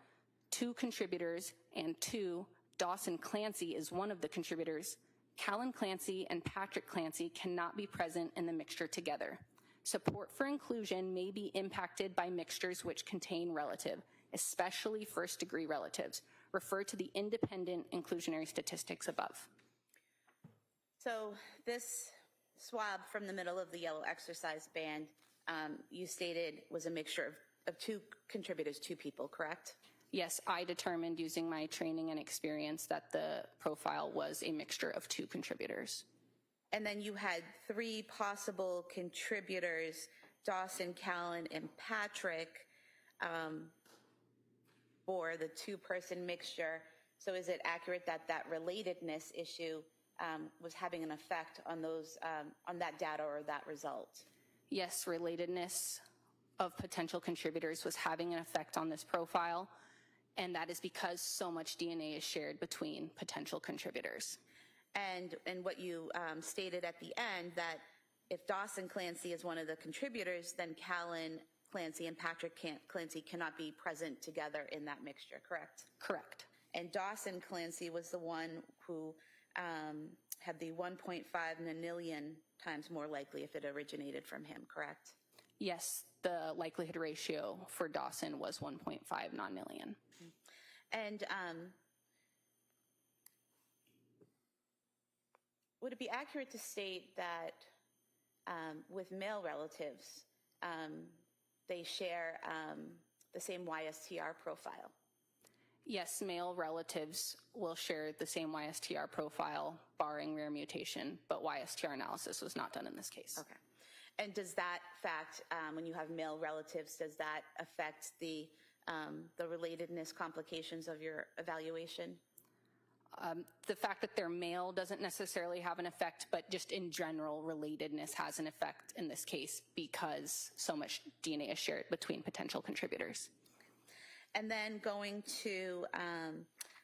2 contributors, and 2, Dawson Clancy is one of the contributors, Callan Clancy and Patrick Clancy cannot be present in the mixture together. Support for inclusion may be impacted by mixtures which contain relative, especially first-degree relatives. Refer to the independent inclusionary statistics above. So this swab from the middle of the yellow exercise band, you stated was a mixture of 2 contributors, 2 people, correct? Yes, I determined using my training and experience that the profile was a mixture of 2 contributors. And then you had 3 possible contributors, Dawson, Callan, and Patrick, for the 2-person mixture. So is it accurate that that relatedness issue was having an effect on those, on that data or that result? Yes, relatedness of potential contributors was having an effect on this profile, and that is because so much DNA is shared between potential contributors. And what you stated at the end, that if Dawson Clancy is one of the contributors, then Callan Clancy and Patrick Clancy cannot be present together in that mixture, correct? Correct. And Dawson Clancy was the one who had the 1.5 nonillion times more likely if it originated from him, correct? Yes, the likelihood ratio for Dawson was 1.5 nonillion. And would it be accurate to state that with male relatives, they share the same YSTR profile? Yes, male relatives will share the same YSTR profile, barring rare mutation, but YSTR analysis was not done in this case. Okay. And does that fact, when you have male relatives, does that affect the relatedness complications of your evaluation? The fact that they're male doesn't necessarily have an effect, but just in general, relatedness has an effect in this case because so much DNA is shared between potential contributors. And then going to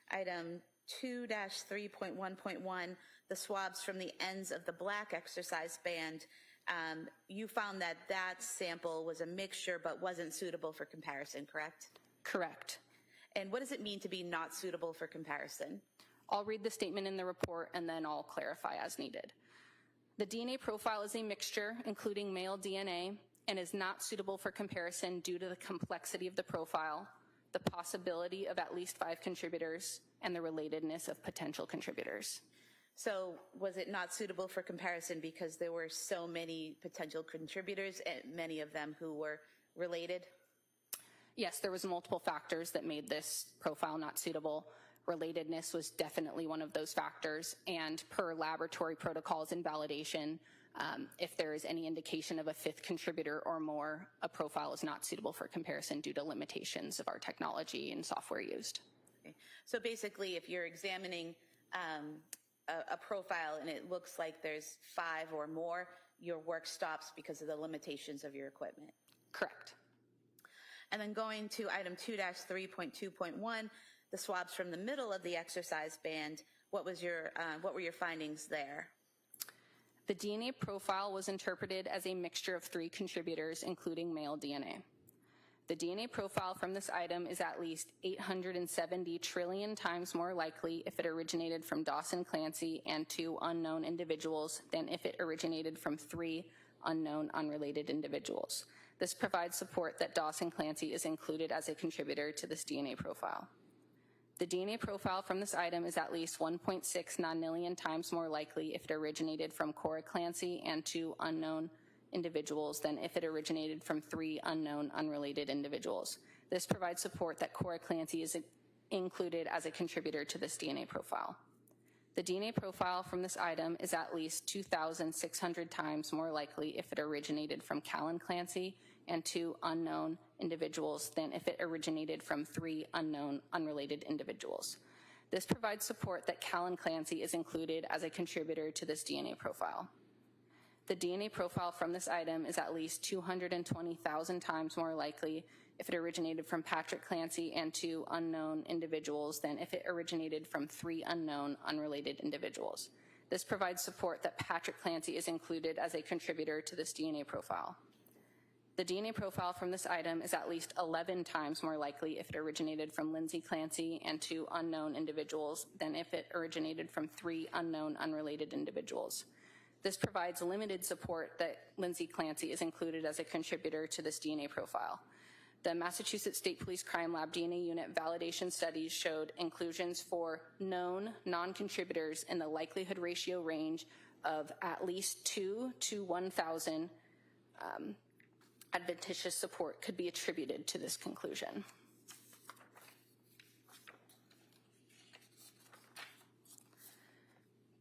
item 2-3.1.1, the swabs from the ends of the black exercise band, you found that that sample was a mixture but wasn't suitable for comparison, correct? Correct. And what does it mean to be not suitable for comparison? I'll read the statement in the report and then I'll clarify as needed. The DNA profile is a mixture, including male DNA, and is not suitable for comparison due to the complexity of the profile, the possibility of at least 5 contributors, and the relatedness of potential contributors. So was it not suitable for comparison because there were so many potential contributors and many of them who were related? Yes, there was multiple factors that made this profile not suitable. Relatedness was definitely one of those factors, and per laboratory protocols and validation, if there is any indication of a 5th contributor or more, a profile is not suitable for comparison due to limitations of our technology and software used. Okay. So basically, if you're examining a profile and it looks like there's 5 or more, your work stops because of the limitations of your equipment. Correct. And then going to item 2-3.2.1, the swabs from the middle of the exercise band, what were your findings there? The DNA profile was interpreted as a mixture of 3 contributors, including male DNA. The DNA profile from this item is at least 870 trillion times more likely if it originated from Dawson Clancy and 2 unknown individuals than if it originated from 3 unknown unrelated individuals. This provides support that Dawson Clancy is included as a contributor to this DNA profile. The DNA profile from this item is at least 1.6 nonillion times more likely if it originated from Cora Clancy and 2 unknown individuals than if it originated from 3 unknown unrelated individuals. This provides support that Cora Clancy is included as a contributor to this DNA profile. The DNA profile from this item is at least 2,600 times more likely if it originated from Callan Clancy and 2 unknown individuals than if it originated from 3 unknown unrelated individuals. This provides support that Callan Clancy is included as a contributor to this DNA profile. The DNA profile from this item is at least 220,000 times more likely if it originated from Patrick Clancy and 2 unknown individuals than if it originated from 3 unknown unrelated individuals. This provides support that Patrick Clancy is included as a contributor to this DNA profile. The DNA profile from this item is at least 11 times more likely if it originated from Lindsay Clancy and 2 unknown individuals than if it originated from 3 unknown unrelated individuals. This provides limited support that Lindsay Clancy is included as a contributor to this DNA profile. The Massachusetts State Police Crime Lab DNA Unit validation studies showed inclusions for known non-contributors in the likelihood ratio range of at least 2 to 1,000 adventitious support could be attributed to this conclusion.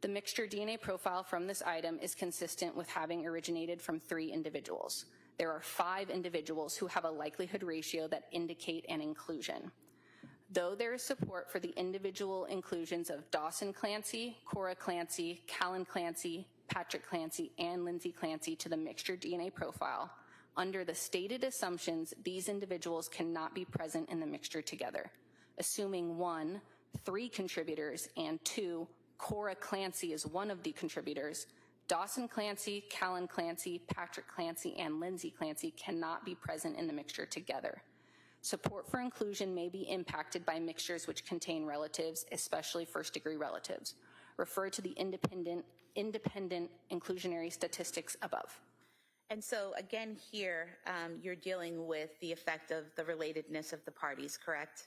The mixture DNA profile from this item is consistent with having originated from 3 individuals. There are 5 individuals who have a likelihood ratio that indicate an inclusion. Though there is support for the individual inclusions of Dawson Clancy, Cora Clancy, Callan Clancy, Patrick Clancy, and Lindsay Clancy to the mixture DNA profile, under the stated assumptions, these individuals cannot be present in the mixture together. Assuming 1, 3 contributors, and 2, Cora Clancy is one of the contributors, Dawson Clancy, Callan Clancy, Patrick Clancy, and Lindsay Clancy cannot be present in the mixture together. Support for inclusion may be impacted by mixtures which contain relatives, especially first-degree relatives. Refer to the independent inclusionary statistics above. And so again here, you're dealing with the effect of the relatedness of the parties, correct?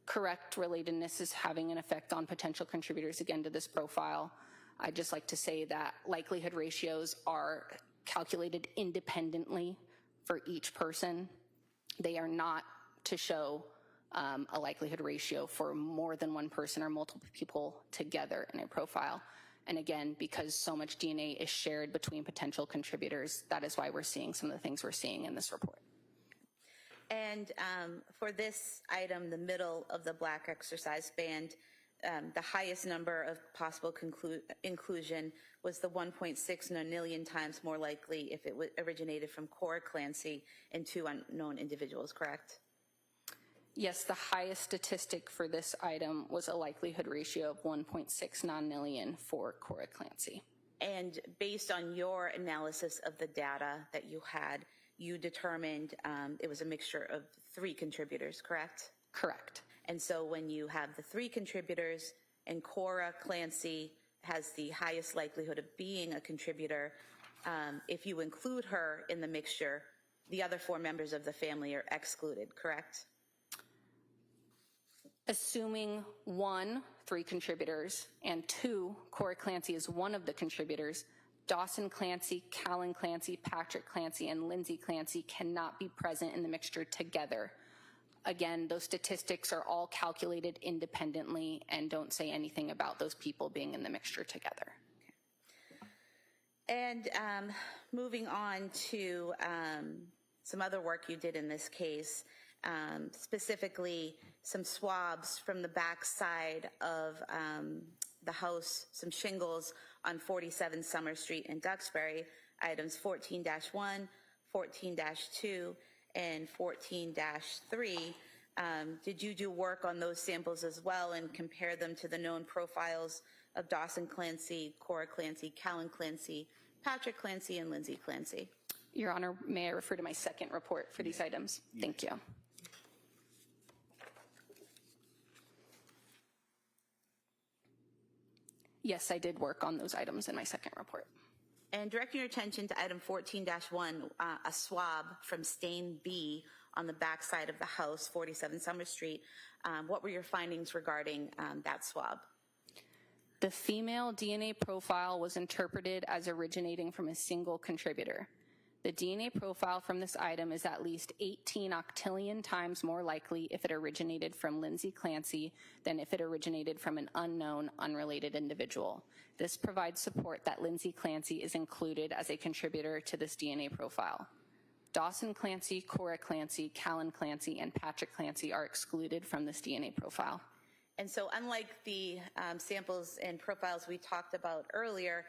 Correct. Relatedness is having an effect on potential contributors again to this profile. I'd just like to say that likelihood ratios are calculated independently for each person. They are not to show a likelihood ratio for more than one person or multiple people together in a profile. And again, because so much DNA is shared between potential contributors, that is why we're seeing some of the things we're seeing in this report. And for this item, the middle of the black exercise band, the highest number of possible inclusion was the 1.6 nonillion times more likely if it originated from Cora Clancy and 2 unknown individuals, correct? Yes, the highest statistic for this item was a likelihood ratio of 1.6 nonillion for Cora Clancy. And based on your analysis of the data that you had, you determined it was a mixture of 3 contributors, correct? Correct. And so when you have the 3 contributors and Cora Clancy has the highest likelihood of being a contributor, if you include her in the mixture, the other 4 members of the family are excluded, correct? Assuming 1, 3 contributors, and 2, Cora Clancy is one of the contributors, Dawson Clancy, Callan Clancy, Patrick Clancy, and Lindsay Clancy cannot be present in the mixture together. Again, those statistics are all calculated independently and don't say anything about those people being in the mixture together. And moving on to some other work you did in this case, specifically some swabs from the back side of the house, some shingles on 47 Summer Street in Duxbury, items 14-1, 14-2, and 14-3. Did you do work on those samples as well and compare them to the known profiles of Dawson Clancy, Cora Clancy, Callan Clancy, Patrick Clancy, and Lindsay Clancy? Your Honor, may I refer to my second report for these items? Thank you. Yes, I did work on those items in my second report. And directing your attention to item 14-1, a swab from stain B on the backside of the house, 47 Summer Street. What were your findings regarding that swab? The female DNA profile was interpreted as originating from a single contributor. The DNA profile from this item is at least 18 octillion times more likely if it originated from Lindsay Clancy than if it originated from an unknown, unrelated individual. This provides support that Lindsay Clancy is included as a contributor to this DNA profile. Dawson Clancy, Cora Clancy, Callan Clancy, and Patrick Clancy are excluded from this DNA profile. And so unlike the samples and profiles we talked about earlier,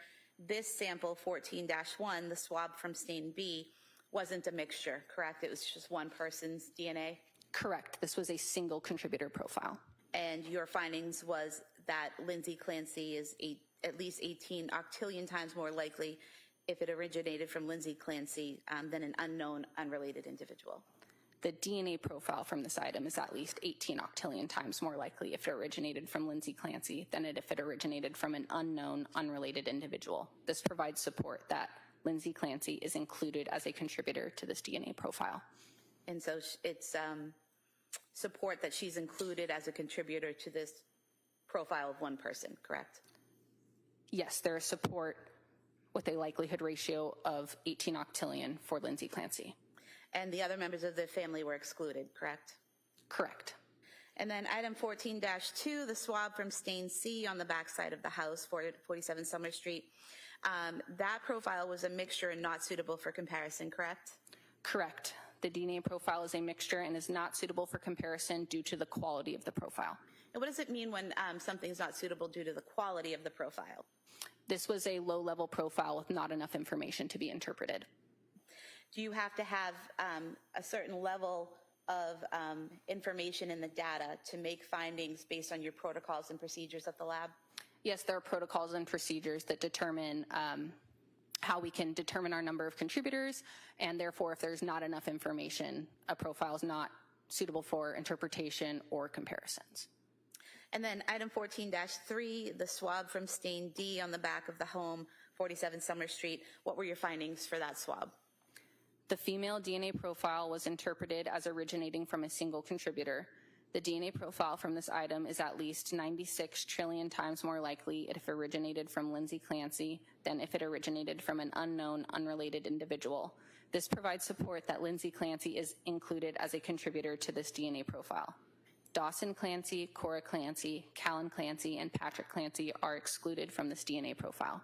this sample 14-1, the swab from stain B, wasn't a mixture, correct? It was just one person's DNA? Correct. This was a single contributor profile. And your findings was that Lindsay Clancy is at least 18 octillion times more likely if it originated from Lindsay Clancy than an unknown, unrelated individual. The DNA profile from this item is at least 18 octillion times more likely if it originated from Lindsay Clancy than if it originated from an unknown, unrelated individual. This provides support that Lindsay Clancy is included as a contributor to this DNA profile. And so it's support that she's included as a contributor to this profile of one person, correct? Yes, there is support with a likelihood ratio of 18 octillion for Lindsay Clancy. And the other members of the family were excluded, correct? Correct. And then item 14-2, the swab from stain C on the backside of the house, 47 Summer Street. That profile was a mixture and not suitable for comparison, correct? Correct. The DNA profile is a mixture and is not suitable for comparison due to the quality of the profile. And what does it mean when something's not suitable due to the quality of the profile? This was a low-level profile with not enough information to be interpreted. Do you have to have a certain level of information in the data to make findings based on your protocols and procedures at the lab? Yes, there are protocols and procedures that determine how we can determine our number of contributors, and therefore if there's not enough information, a profile is not suitable for interpretation or comparisons. And then item 14-3, the swab from stain D on the back of the home, 47 Summer Street. What were your findings for that swab? The female DNA profile was interpreted as originating from a single contributor. The DNA profile from this item is at least 96 trillion times more likely if it originated from Lindsay Clancy than if it originated from an unknown, unrelated individual. This provides support that Lindsay Clancy is included as a contributor to this DNA profile. Dawson Clancy, Cora Clancy, Callan Clancy, and Patrick Clancy are excluded from this DNA profile.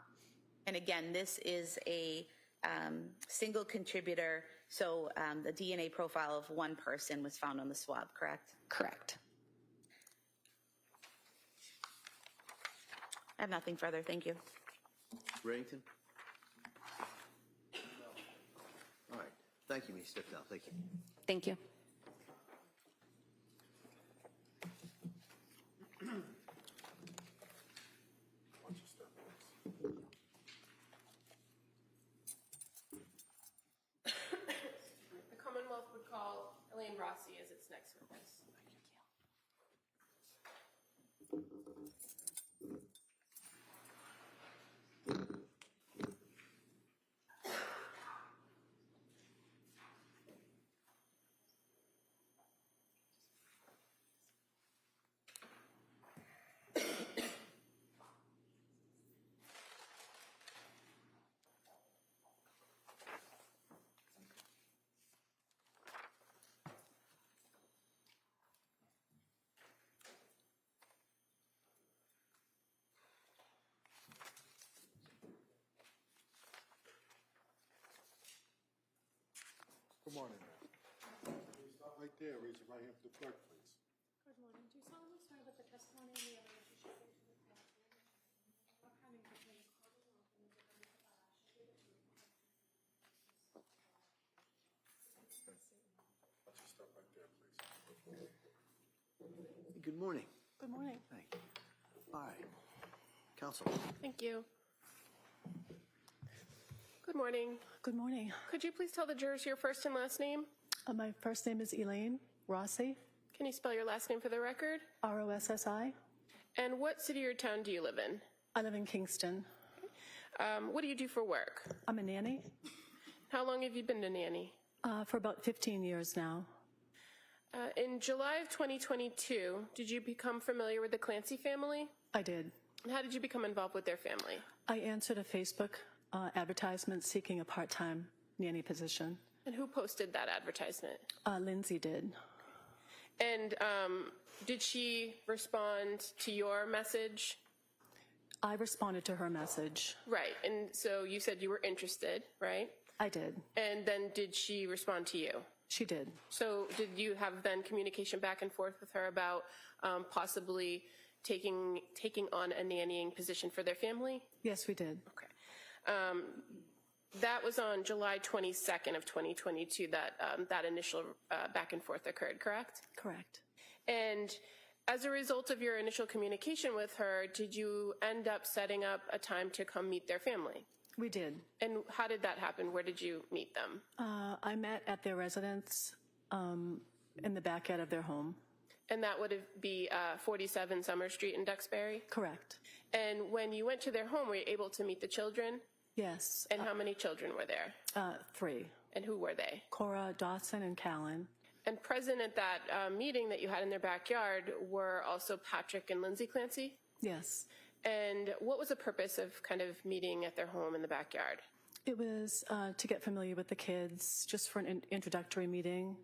And again, this is a single contributor, so the DNA profile of one person was found on the swab, correct? Correct. I have nothing further, thank you. Reddington? All right, thank you, Ms. Step down, thank you. Thank you. The Commonwealth would call Elaine Rossi as its next witness. Good morning, ma'am. Please stop right there. Raise your right hand for the clerk, please. Good morning. Do you solemnly swear that the testimony and the evidence you shall give to the court will not contain the Commonwealth and the defendant should be the truth? Let's just stop right there, please. Good morning. Good morning. Thank you. All right, counsel. Thank you. Good morning. Good morning. Could you please tell the jurors your first and last name? My first name is Elaine Rossi, Can you spell your last name for the record? Rossi. And what city or town do you live in? I live in Kingston. What do you do for work? I'm a nanny How long have you been a nanny? for about 15 years now. In July of 2022, did you become familiar with the Clancy family? I did. And how did you become involved with their family? I answered a Facebook advertisement seeking a part-time nanny position. And who posted that advertisement? Lindsay did. And did she respond to your message? I responded to her message. Right, and so you said you were interested, right? I did. And then did she respond to you? She did. So did you have then communication back and forth with her about possibly taking on a nannying position for their family? Yes, we did. Okay. That was on July 22nd of 2022 that initial back and forth occurred, correct? Correct. And as a result of your initial communication with her, did you end up setting up a time to come meet their family? We did. And how did that happen? Where did you meet them? I met at their residence in the backyard of their home. And that would be 47 Summer Street in Duxbury? Correct. And when you went to their home, were you able to meet the children? Yes. And how many children were there? 3. And who were they? Cora, Dawson, and Callan. And present at that meeting that you had in their backyard were also Patrick and Lindsay Clancy? Yes. And what was the purpose of kind of meeting at their home in the backyard? It was to get familiar with the kids, just for an introductory meeting.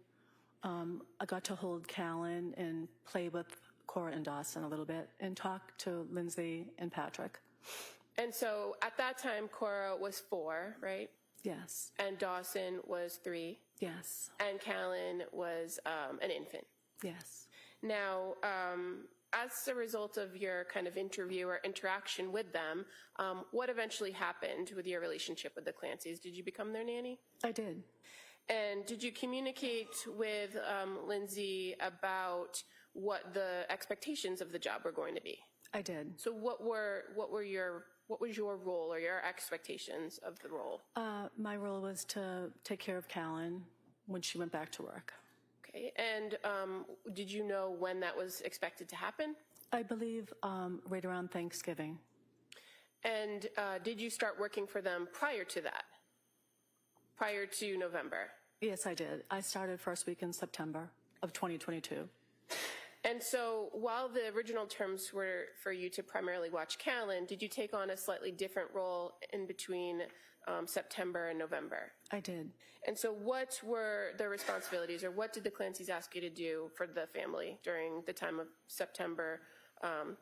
I got to hold Callan and play with Cora and Dawson a little bit and talk to Lindsay and Patrick. And so at that time, Cora was 4, right? Yes. And Dawson was 3. Yes. And Callan was an infant. Yes. Now, as a result of your kind of interview or interaction with them, what eventually happened with your relationship with the Clancys? Did you become their nanny? I did. And did you communicate with Lindsay about what the expectations of the job were going to be? I did. So what was your role or your expectations of the role? My role was to take care of Callan when she went back to work. Okay, and did you know when that was expected to happen? I believe right around Thanksgiving. And did you start working for them prior to that? Prior to November? Yes, I did. I started first week in September of 2022. And so while the original terms were for you to primarily watch Callan, did you take on a slightly different role in between September and November? I did. And so what were the responsibilities, or what did the Clancys ask you to do for the family during the time of September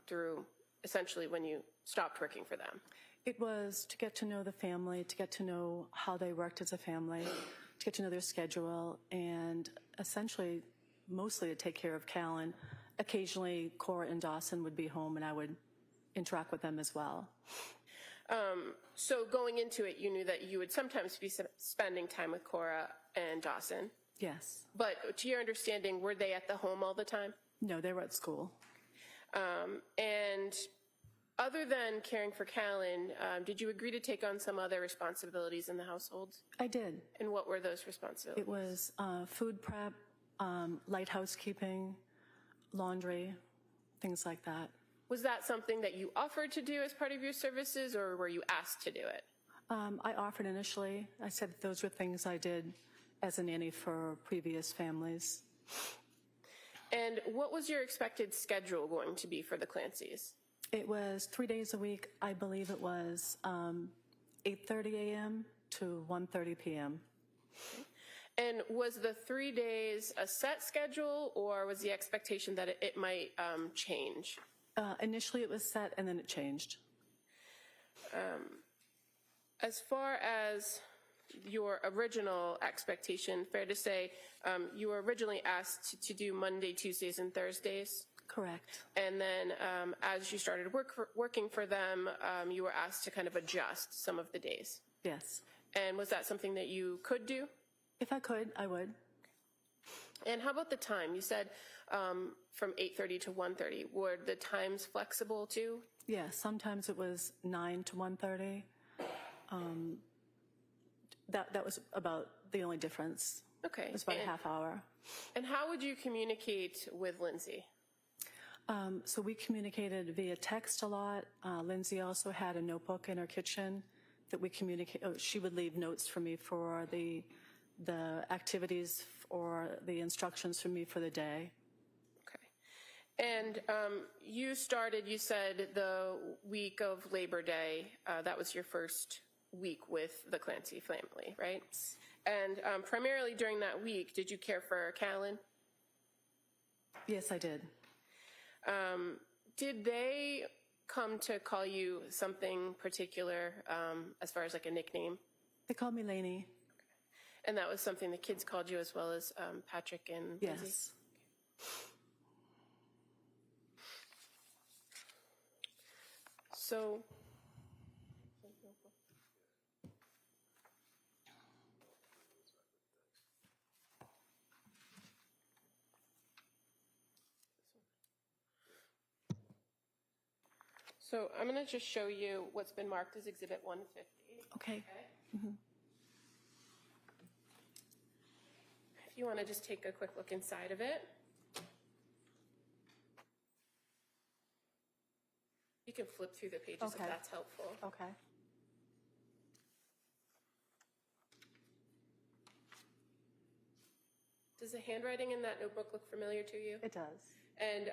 through essentially when you stopped working for them? It was to get to know the family, to get to know how they worked as a family, to get to know their schedule, and essentially mostly to take care of Callan. Occasionally, Cora and Dawson would be home, and I would interact with them as well. So going into it, you knew that you would sometimes be spending time with Cora and Dawson. Yes. But to your understanding, were they at the home all the time? No, they were at school. And other than caring for Callan, did you agree to take on some other responsibilities in the household? I did. And what were those responsibilities? It was food prep, light housekeeping, laundry, things like that. Was that something that you offered to do as part of your services, or were you asked to do it? I offered initially. I said those were things I did as a nanny for previous families. And what was your expected schedule going to be for the Clancys? It was 3 days a week. I believe it was 8:30 a.m. to 1:30 p.m. And was the 3 days a set schedule, or was the expectation that it might change? Initially it was set, and then it changed. As far as your original expectation, fair to say, you were originally asked to do Monday, Tuesdays, and Thursdays? Correct. And then as you started working for them, you were asked to kind of adjust some of the days? Yes. And was that something that you could do? If I could, I would. And how about the time? You said from 8:30 to 1:30. Were the times flexible too? Yeah, sometimes it was 9 to 1:30. That was about the only difference. Okay. It was about a half hour. And how would you communicate with Lindsay? So we communicated via text a lot. Lindsay also had a notebook in her kitchen that we communicate. She would leave notes for me for the activities or the instructions for me for the day. Okay. And you said the week of Labor Day, that was your first week with the Clancy family, right? And primarily during that week, did you care for Callan? Yes, I did. Did they come to call you something particular as far as like a nickname? They called me Lainey. And that was something the kids called you as well as Patrick and Lindsay? Yes. So, I'm going to just show you what's been marked as Exhibit 150. Okay. If you want to just take a quick look inside of it. You can flip through the pages if Okay. that's helpful. Okay. Does the handwriting in that notebook look familiar to you? It does. And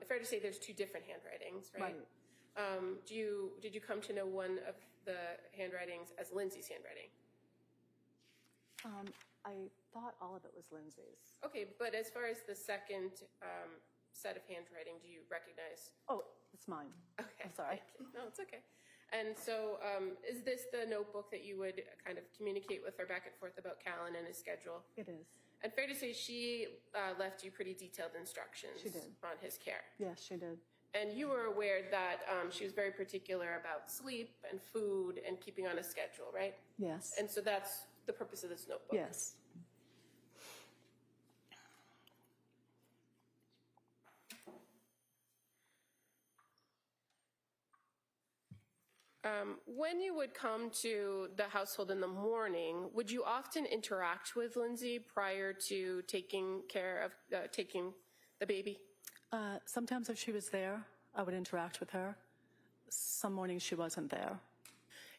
fair to say there's two different handwritings, right? Did you come to know one of the handwritings as Lindsay's handwriting? I thought all of it was Lindsay's. Okay, but as far as the second set of handwriting, do you recognize? Oh, it's mine. Okay. I'm sorry. No, it's okay. And so is this the notebook that you would kind of communicate with her back and forth about Callan and his schedule? It is. And fair to say she left you pretty detailed instructions She did. on his care. Yes, she did. And you were aware that she was very particular about sleep and food and keeping on a schedule, right? Yes. And so that's the purpose of this notebook. Yes. When you would come to the household in the morning, would you often interact with Lindsay prior to taking care of taking the baby? Sometimes if she was there, I would interact with her. Some mornings she wasn't there.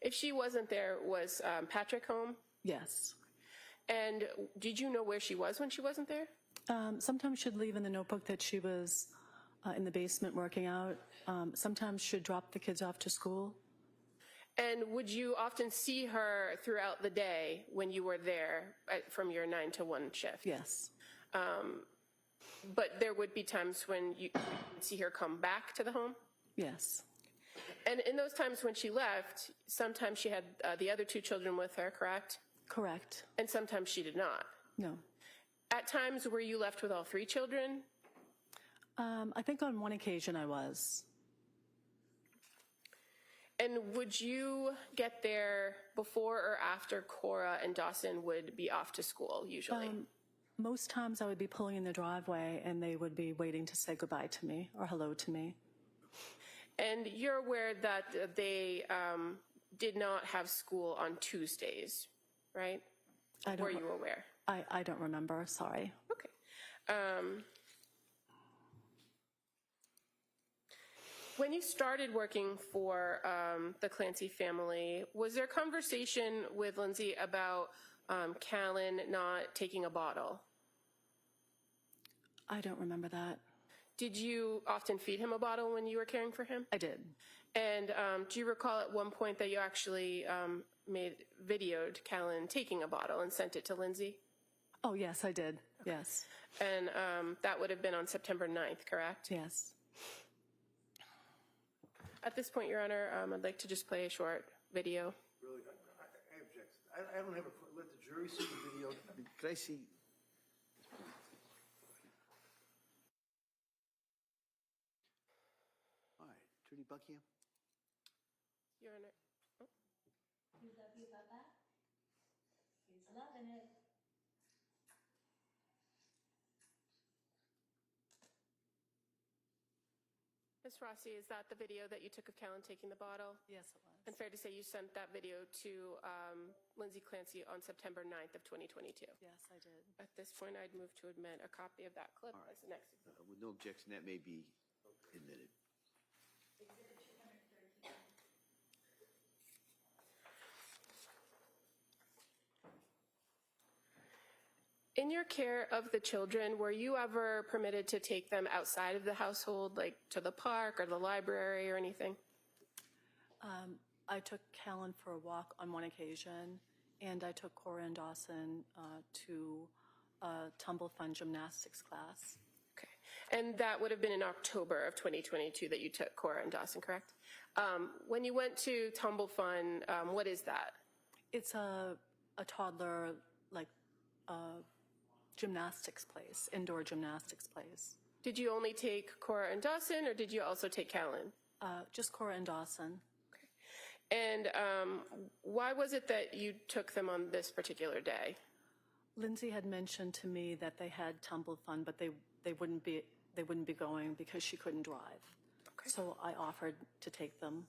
If she wasn't there, was Patrick home? Yes. And did you know where she was when she wasn't there? Sometimes she'd leave in the notebook that she was in the basement working out. Sometimes she'd drop the kids off to school. And would you often see her throughout the day when you were there from your 9 to 1 shift? Yes. But there would be times when you would see her come back to the home? Yes. And in those times when she left, sometimes she had the other 2 children with her, correct? Correct. And sometimes she did not. No. At times, were you left with all 3 children? I think on one occasion I was. And would you get there before or after Cora and Dawson would be off to school, usually? Most times I would be pulling in the driveway and they would be waiting to say goodbye to me or hello to me. And you're aware that they did not have school on Tuesdays, right? Were you aware? I don't remember, sorry. Okay. When you started working for the Clancy family, was there conversation with Lindsay about Callan not taking a bottle? I don't remember that. Did you often feed him a bottle when you were caring for him? I did. And do you recall at one point that you actually videoed Callan taking a bottle and sent it to Lindsay? Oh, yes, I did. Yes. And that would have been on September 9th, correct? Yes. At this point, Your Honor, I'd like to just play a short video. Really, I object. I don't have a, let the jury see the video. Could I see? All right, Attorney Buckingham? Your Honor. You love you, Papa? He's loving it. Ms. Rossi, is that the video that you took of Callan taking the bottle? Yes, it was. And fair to say you sent that video to Lindsay Clancy on September 9th of 2022? Yes, I did. At this point, I'd move to admit a copy of that clip as the next exhibit. With no objection, that may be admitted. In your care of the children, were you ever permitted to take them outside of the household, like to the park or the library or anything? I took Callan for a walk on one occasion, and I took Cora and Dawson to a tumble fun gymnastics class. Okay. And that would have been in October of 2022 that you took Cora and Dawson, correct? When you went to Tumble Fun, what is that? It's a toddler, like, gymnastics place, indoor gymnastics place. Did you only take Cora and Dawson, or did you also take Callan? Just Cora and Dawson. And why was it that you took them on this particular day? Lindsay had mentioned to me that they had tumble fun, but they wouldn't be going because she couldn't drive. Okay. So I offered to take them.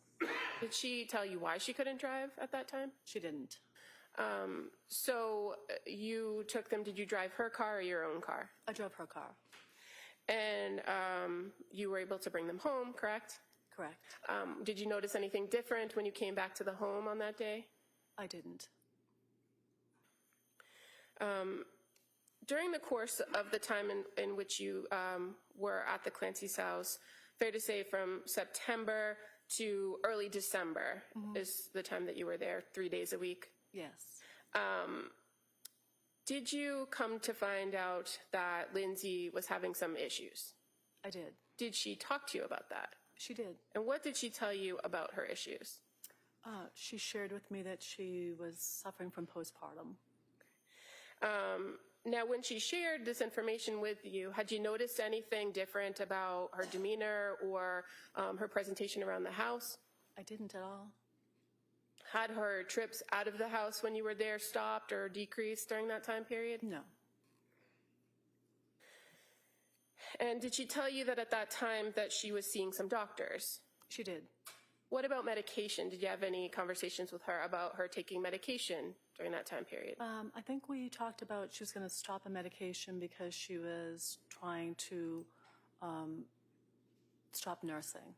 Did she tell you why she couldn't drive at that time? She didn't. So you took them, did you drive her car or your own car? I drove her car. And you were able to bring them home, correct? Correct. Did you notice anything different when you came back to the home on that day? I didn't. During the course of the time in which you were at the Clancy's house, fair to say from September to early December is the time that you were there, 3 days a week? Yes. Did you come to find out that Lindsay was having some issues? I did. Did she talk to you about that? She did. And what did she tell you about her issues? She shared with me that she was suffering from postpartum. Now, when she shared this information with you, had you noticed anything different about her demeanor or her presentation around the house? I didn't at all. Had her trips out of the house when you were there stopped or decreased during that time period? No. And did she tell you that at that time that she was seeing some doctors? She did. What about medication? Did you have any conversations with her about her taking medication during that time period? I think we talked about she was going to stop a medication because she was trying to stop nursing.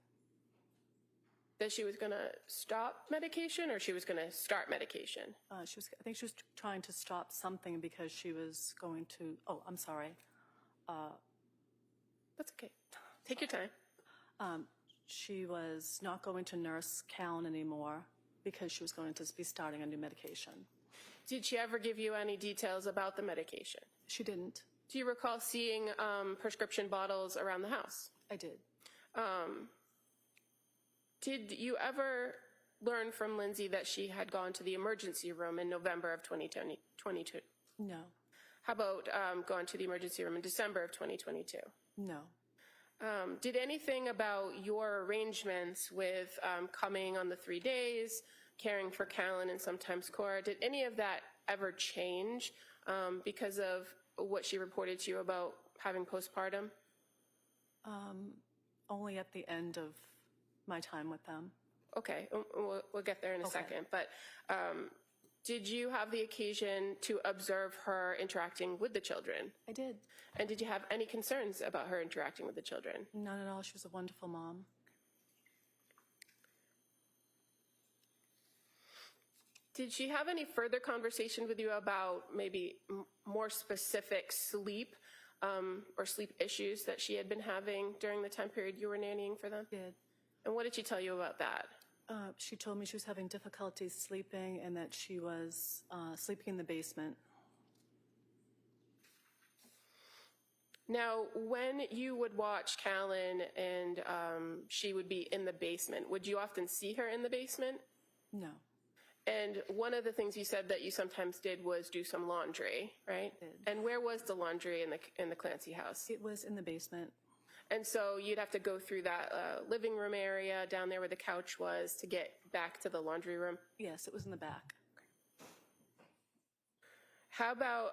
That she was going to stop medication or she was going to start medication? I think she was trying to stop something because she was going to, oh, I'm sorry. That's okay. Take your time. She was not going to nurse Callan anymore because she was going to be starting a new medication. Did she ever give you any details about the medication? She didn't. Do you recall seeing prescription bottles around the house? I did. Did you ever learn from Lindsay that she had gone to the emergency room in November of 2022? No. How about going to the emergency room in December of 2022? No. Did anything about your arrangements with coming on the 3 days, caring for Callan and sometimes Cora, did any of that ever change because of what she reported to you about having postpartum? Only at the end of my time with them. Okay, we'll get there in a Okay. second. But did you have the occasion to observe her interacting with the children? I did. And did you have any concerns about her interacting with the children? None at all. She was a wonderful mom. Did she have any further conversation with you about maybe more specific sleep or sleep issues that she had been having during the time period you were nannying for them? She did. And what did she tell you about that? She told me she was having difficulty sleeping and that she was sleeping in the basement. Now, when you would watch Callan and she would be in the basement, would you often see her in the basement? No. And one of the things you said that you sometimes did was do some laundry, right? I did. And where was the laundry in the Clancy house? It was in the basement. And so you'd have to go through that living room area down there where the couch was to get back to the laundry room? Yes, it was in the back. How about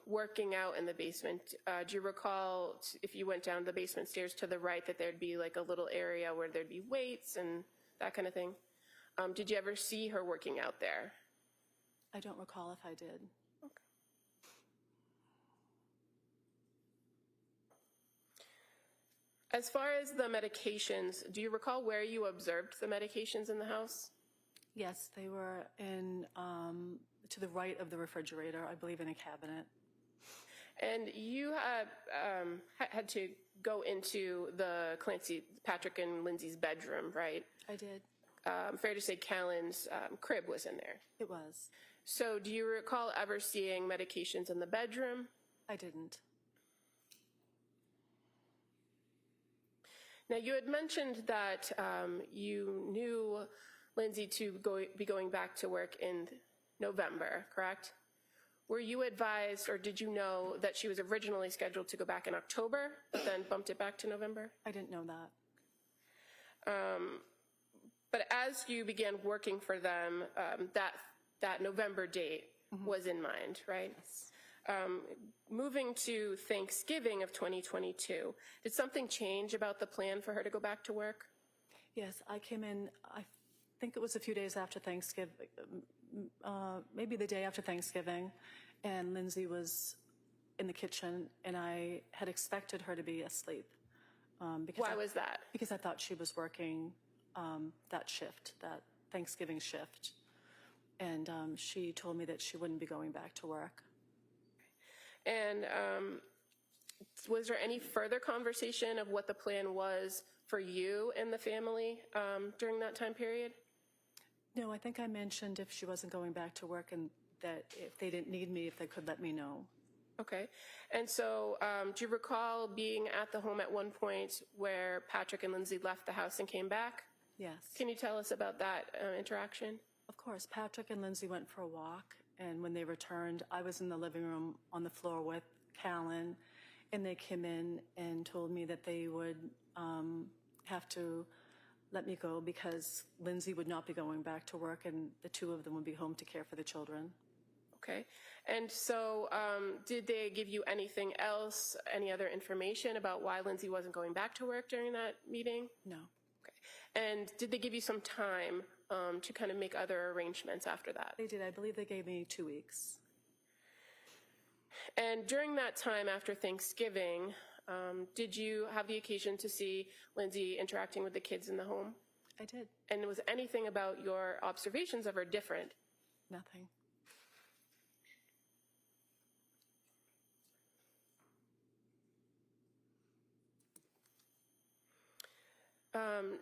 working out in the basement? Do you recall if you went down the basement stairs to the right that there'd be like a little area where there'd be weights and that kind of thing? Did you ever see her working out there? I don't recall if I did. Okay. As far as the medications, do you recall where you observed the medications in the house? Yes, they were in to the right of the refrigerator, I believe in a cabinet. And you had to go into the Clancy, Patrick and Lindsay's bedroom, right? I did. fair to say Callan's crib was in there. It was. So do you recall ever seeing medications in the bedroom? I didn't. Now, you had mentioned that you knew Lindsay to be going back to work in November, correct? Were you advised, or did you know that she was originally scheduled to go back in October, but then bumped it back to November? I didn't know that. But as you began working for them, that November date was in mind, right? Yes. Moving to Thanksgiving of 2022, did something change about the plan for her to go back to work? Yes, I came in, I think it was a few days after Thanksgiving, maybe the day after Thanksgiving, and Lindsay was in the kitchen, and I had expected her to be asleep. Why was that? Because I thought she was working that shift, that Thanksgiving shift. And she told me that she wouldn't be going back to work. And was there any further conversation of what the plan was for you and the family during that time period? No, I think I mentioned if she wasn't going back to work and that if they didn't need me, if they could let me know. Okay. And so do you recall being at the home at one point where Patrick and Lindsay left the house and came back? Yes. Can you tell us about that interaction? Of course. Patrick and Lindsay went for a walk, and when they returned, I was in the living room on the floor with Callan, and they came in and told me that they would have to let me go because Lindsay would not be going back to work, and the two of them would be home to care for the children. Okay. And so did they give you anything else, any other information about why Lindsay wasn't going back to work during that meeting? No. Okay. And did they give you some time to kind of make other arrangements after that? They did. I believe they gave me 2 weeks. And during that time after Thanksgiving, did you have the occasion to see Lindsay interacting with the kids in the home? I did. And was anything about your observations of her different? Nothing.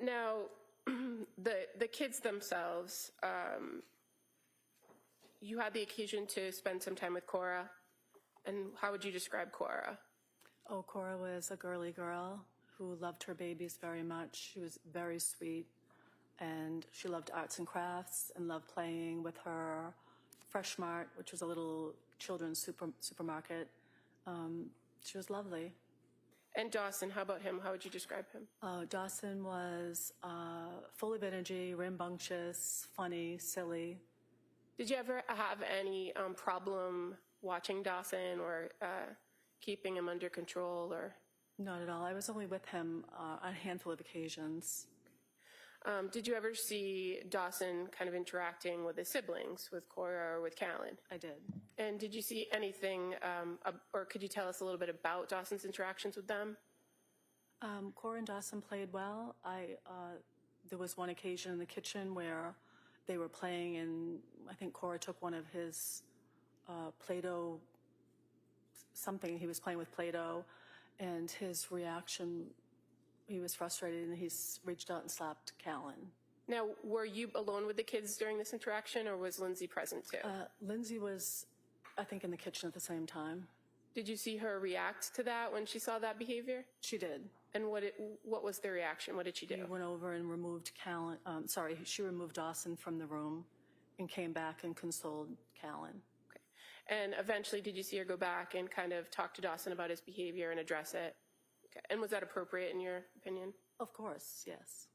Now, the kids themselves, you had the occasion to spend some time with Cora, and how would you describe Cora? Oh, Cora was a girly girl who loved her babies very much. She was very sweet, and she loved arts and crafts and loved playing with her Fresh Mart, which was a little children's supermarket. She was lovely. And Dawson, how about him? How would you describe him? Dawson was full of energy, rambunctious, funny, silly. Did you ever have any problem watching Dawson or keeping him under control? Or Not at all. I was only with him on a handful of occasions. Did you ever see Dawson kind of interacting with his siblings, with Cora or with Callan? I did. And did you see anything, or could you tell us a little bit about Dawson's interactions with them? Cora and Dawson played well. There was one occasion in the kitchen where they were playing, and I think Cora took one of his Play-Doh, something, he was playing with Play-Doh, and his reaction, he was frustrated, and he reached out and slapped Callan. Now, were you alone with the kids during this interaction, or was Lindsay present too? Lindsay was, I think, in the kitchen at the same time. Did you see her react to that when she saw that behavior? She did. And what was the reaction? What did she do? She went over and removed Callan. She removed Dawson from the room and came back and consoled Callan. Okay. And eventually, did you see her go back and kind of talk to Dawson about his behavior and address it? Okay. And was that appropriate in your opinion? Of course, yes.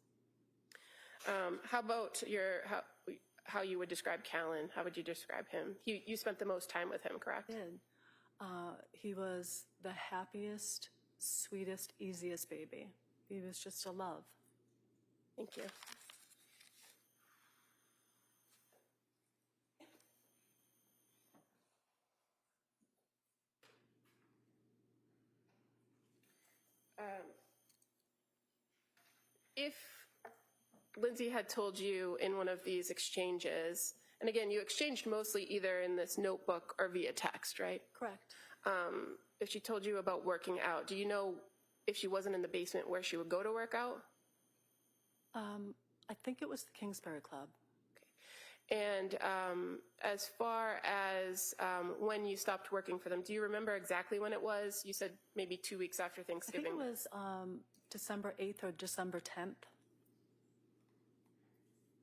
How about how you would describe Callan? How would you describe him? You spent the most time with him, correct? I did. He was the happiest, sweetest, easiest baby. He was just a love. Thank you. If Lindsay had told you in one of these exchanges, and again, you exchanged mostly either in this notebook or via text, right? Correct. If she told you about working out, do you know if she wasn't in the basement where she would go to work out? I think it was the Kingsbury Club. And as far as when you stopped working for them, do you remember exactly when it was? You said maybe 2 weeks after I Thanksgiving. think it was December 8th or December 10th.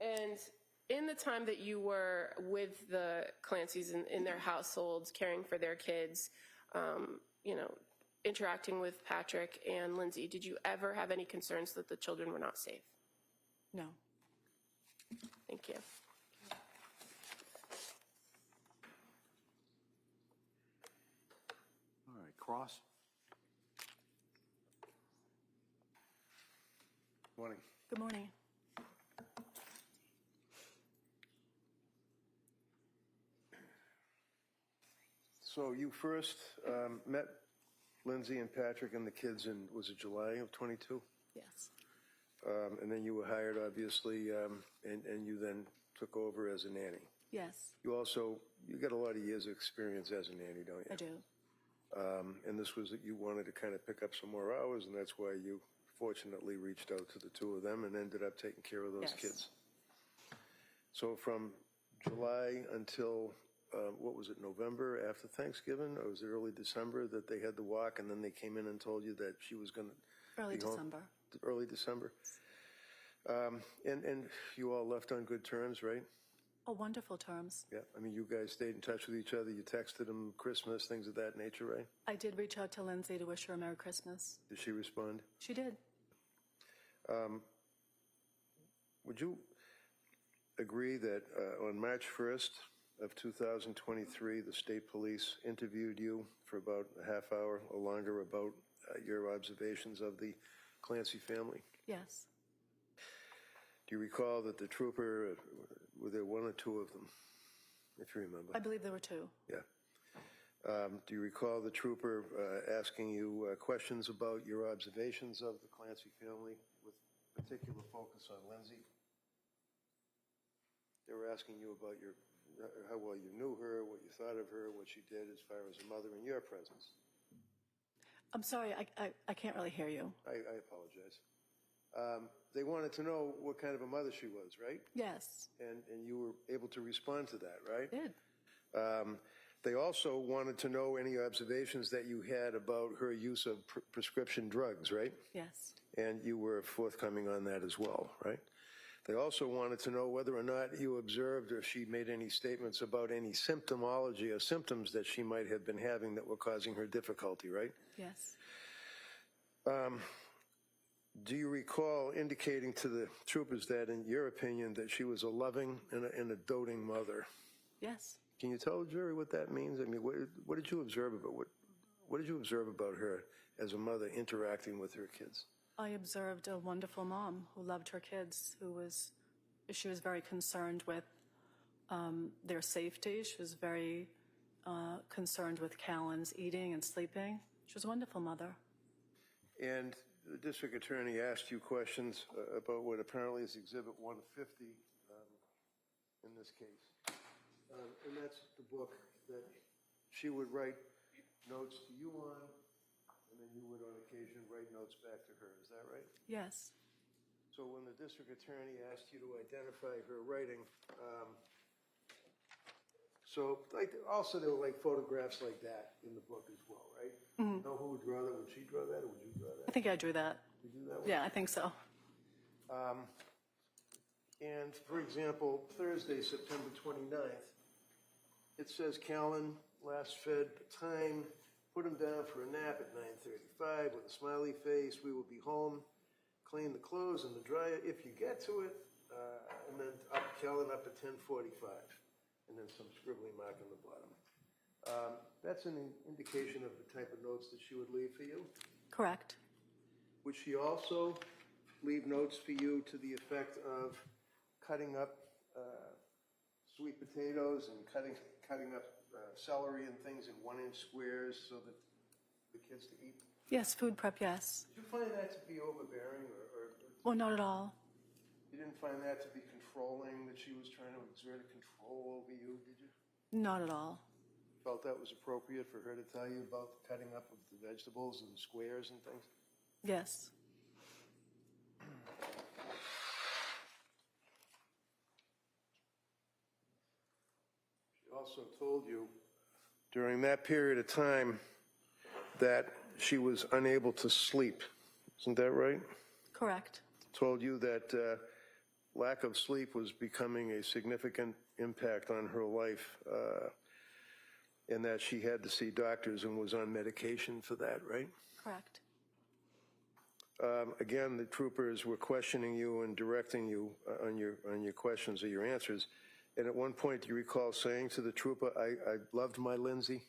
And in the time that you were with the Clancys in their households, caring for their kids, you know, interacting with Patrick and Lindsay, did you ever have any concerns that the children were not safe? No. Thank you. All right, Cross. Morning. Good morning. So you first met Lindsay and Patrick and the kids in, was it July of 22? Yes. And then you were hired, obviously, and you then took over as a nanny. Yes, You also, you got a lot of years of experience as a nanny, don't you? I do. And this was that you wanted to kind of pick up some more hours, and that's why you fortunately reached out to the two of them and ended up taking care of those Yes. kids. So from July until, what was it, November after Thanksgiving, or was it early December that they had the walk, and then they came in and told you that she was going to Early be home? December. Early December. And you all left on good terms, right? Oh, wonderful terms. Yeah, I mean, you guys stayed in touch with each other, you texted them Christmas, things of that nature, right? I did reach out to Lindsay to wish her a Merry Christmas. Did she respond? She did. Would you agree that on March 1st of 2023, the state police interviewed you for about a half hour or longer about your observations of the Clancy family? Yes. Do you recall that the trooper, were there one or two of them, if you remember? I believe there were two. Yeah. Do you recall the trooper asking you questions about your observations of the Clancy family with particular focus on Lindsay? They were asking you about your, how well you knew her, what you thought of her, what she did as far as a mother in your presence. I'm sorry, I can't really hear you. I apologize. They wanted to know what kind of a mother she was, right? Yes. And you were able to respond to that, right? I did. They also wanted to know any observations that you had about her use of prescription drugs, right? Yes. And you were forthcoming on that as well, right? They also wanted to know whether or not you observed or she made any statements about any symptomology or symptoms that she might have been having that were causing her difficulty, right? Yes. Do you recall indicating to the troopers that, in your opinion, that she was a loving and a doting mother? Yes. Can you tell the jury what that means? I mean, what did you observe about what did you observe about her as a mother interacting with her kids? I observed a wonderful mom who loved her kids, she was very concerned with their safety. She was very concerned with Callan's eating and sleeping. She was a wonderful mother. And the district attorney asked you questions about what apparently is Exhibit 150 in this case. And that's the book that she would write notes to you on, and then you would on occasion write notes back to her. Is that right? Yes. So when the district attorney asked you to identify her writing, so like also there were like photographs like that in the book as well, right? You know who would draw that? Would she draw that, or would you draw that? I think I drew that. You do that one? Yeah, I think so. And for example, Thursday, September 29th, it says Callan last fed time, put him down for a nap at 9:35 with a smiley face. We will be home, clean the clothes in the dryer if you get to it, and then up Callan up at 10:45, and then some scribbly mark on the bottom. That's an indication of the type of notes that she would leave for you. Correct. Would she also leave notes for you to the effect of cutting up sweet potatoes and cutting up celery and things in 1-inch squares so that the kids to eat? Yes, food prep, yes. Did you find that to be overbearing or Well, not at all. you didn't find that to be controlling, that she was trying to exert a control over you, did you? Not at all. Felt that was appropriate for her to tell you about the cutting up of the vegetables and squares and things? Yes. also told you during that period of time that she was unable to sleep. Isn't that right? Correct. Told you that lack of sleep was becoming a significant impact on her life, and that she had to see doctors and was on medication for that, right? Correct. Again, the troopers were questioning you and directing you on your questions or your answers. And at one point, do you recall saying to the trooper, I loved my Lindsay?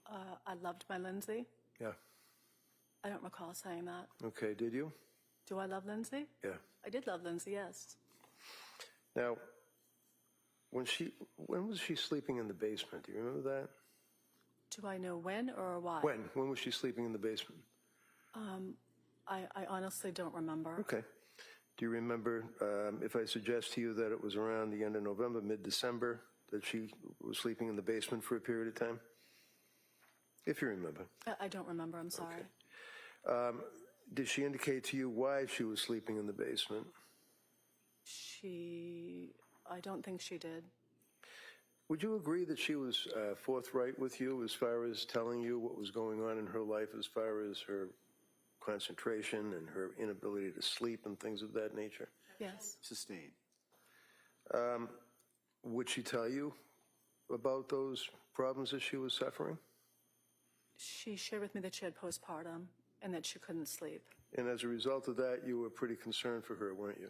I loved my Lindsay. Yeah. I don't recall saying that. Okay, did you? Do I love Lindsay? Yeah. I did love Lindsay, yes. Now, when was she sleeping in the basement? Do you remember that? Do I know when or why? When? When was she sleeping in the basement? I honestly don't remember. Okay. Do you remember, if I suggest to you that it was around the end of November, mid-December, that she was sleeping in the basement for a period of time? If you remember. I don't remember, I'm sorry. Okay. Did she indicate to you why she was sleeping in the basement? I don't think she did. Would you agree that she was forthright with you as far as telling you what was going on in her life, as far as her concentration and her inability to sleep and things of that nature? Yes. Sustained. Would she tell you about those problems that she was suffering? She shared with me that she had postpartum and that she couldn't sleep. And as a result of that, you were pretty concerned for her, weren't you?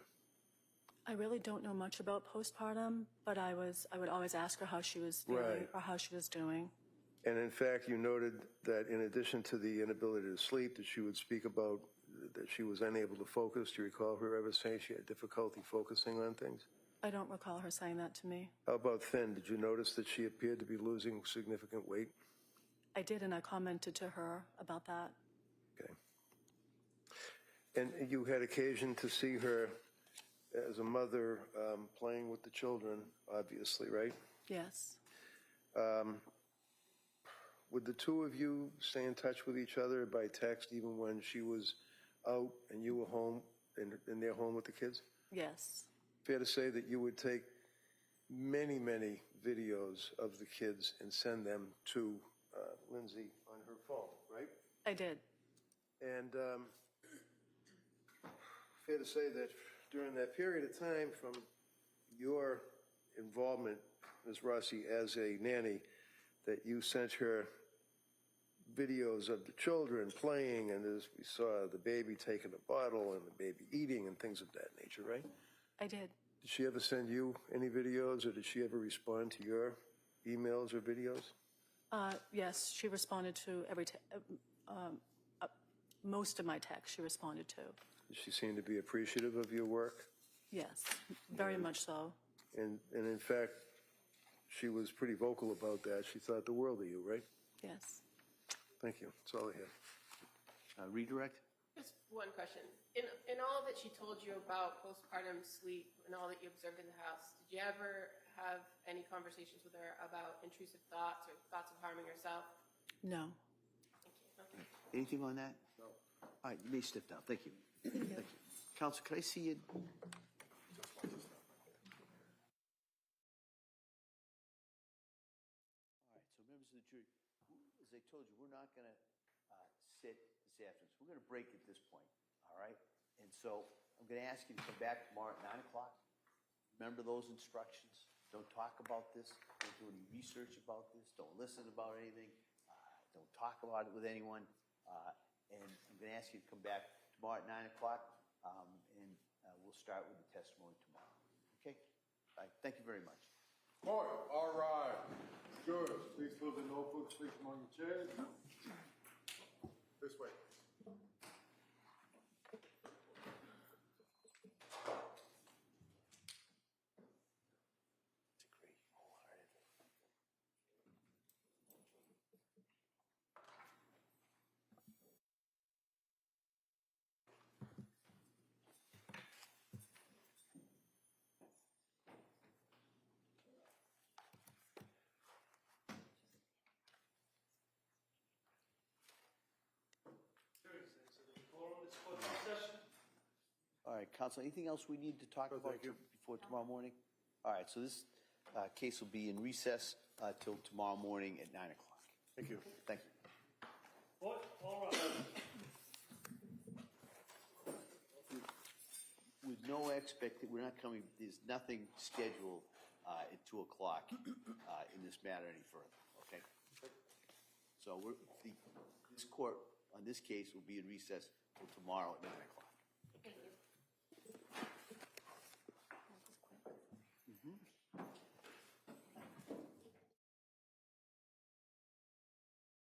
I really don't know much about postpartum, but I would always ask her how she was feeling Right. or how she was doing. And in fact, you noted that in addition to the inability to sleep, that she would speak about that she was unable to focus. Do you recall her ever saying she had difficulty focusing on things? I don't recall her saying that to me. How about thin? Did you notice that she appeared to be losing significant weight? I did, and I commented to her about that. Okay. And you had occasion to see her as a mother playing with the children, obviously, right? Yes. Would the two of you stay in touch with each other by text even when she was out and you were home in their home with the kids? Yes. Fair to say that you would take many, many videos of the kids and send them to Lindsay on her phone, right? I did. And fair to say that during that period of time from your involvement, Ms. Rossi, as a nanny, that you sent her videos of the children playing, and as we saw the baby taking a bottle and the baby eating and things of that nature, right? I did. Did she ever send you any videos, or did she ever respond to your emails or videos? Yes, she responded to most of my texts she responded to. Did she seem to be appreciative of your work? Yes, very much so. And in fact, she was pretty vocal about that. She thought the world of you, right? Yes. Thank you. That's all I have. Redirect? Just one question. In all that she told you about postpartum sleep and all that you observed in the house, did you ever have any conversations with her about intrusive thoughts or thoughts of harming yourself? No. Thank you. Okay. Anything on that? No. All right, you may step down. Thank you. Thank you. Counsel, can I see you? All right, so members of the jury, as I told you, we're not going to sit this afternoon. So we're going to break at this point, all right? And so I'm going to ask you to come back tomorrow at 9 o'clock. Remember those instructions. Don't talk about this. Don't do any research about this. Don't listen about anything. Don't talk about it with anyone. And I'm going to ask you to come back tomorrow at 9 o'clock, and we'll start with the testimony tomorrow. Okay? All right, thank you very much. Court, all right. Jurors, please close the notebooks, please among your chairs. This way. All right, counsel, anything else we need to talk about before tomorrow morning? All right, so this case will be in recess till tomorrow morning at 9 o'clock. Thank you. Thank you. All right. With no we're not coming, there's nothing scheduled at 2 o'clock in this matter any further, okay? So this court, on this case, will be in recess till tomorrow at 9 o'clock.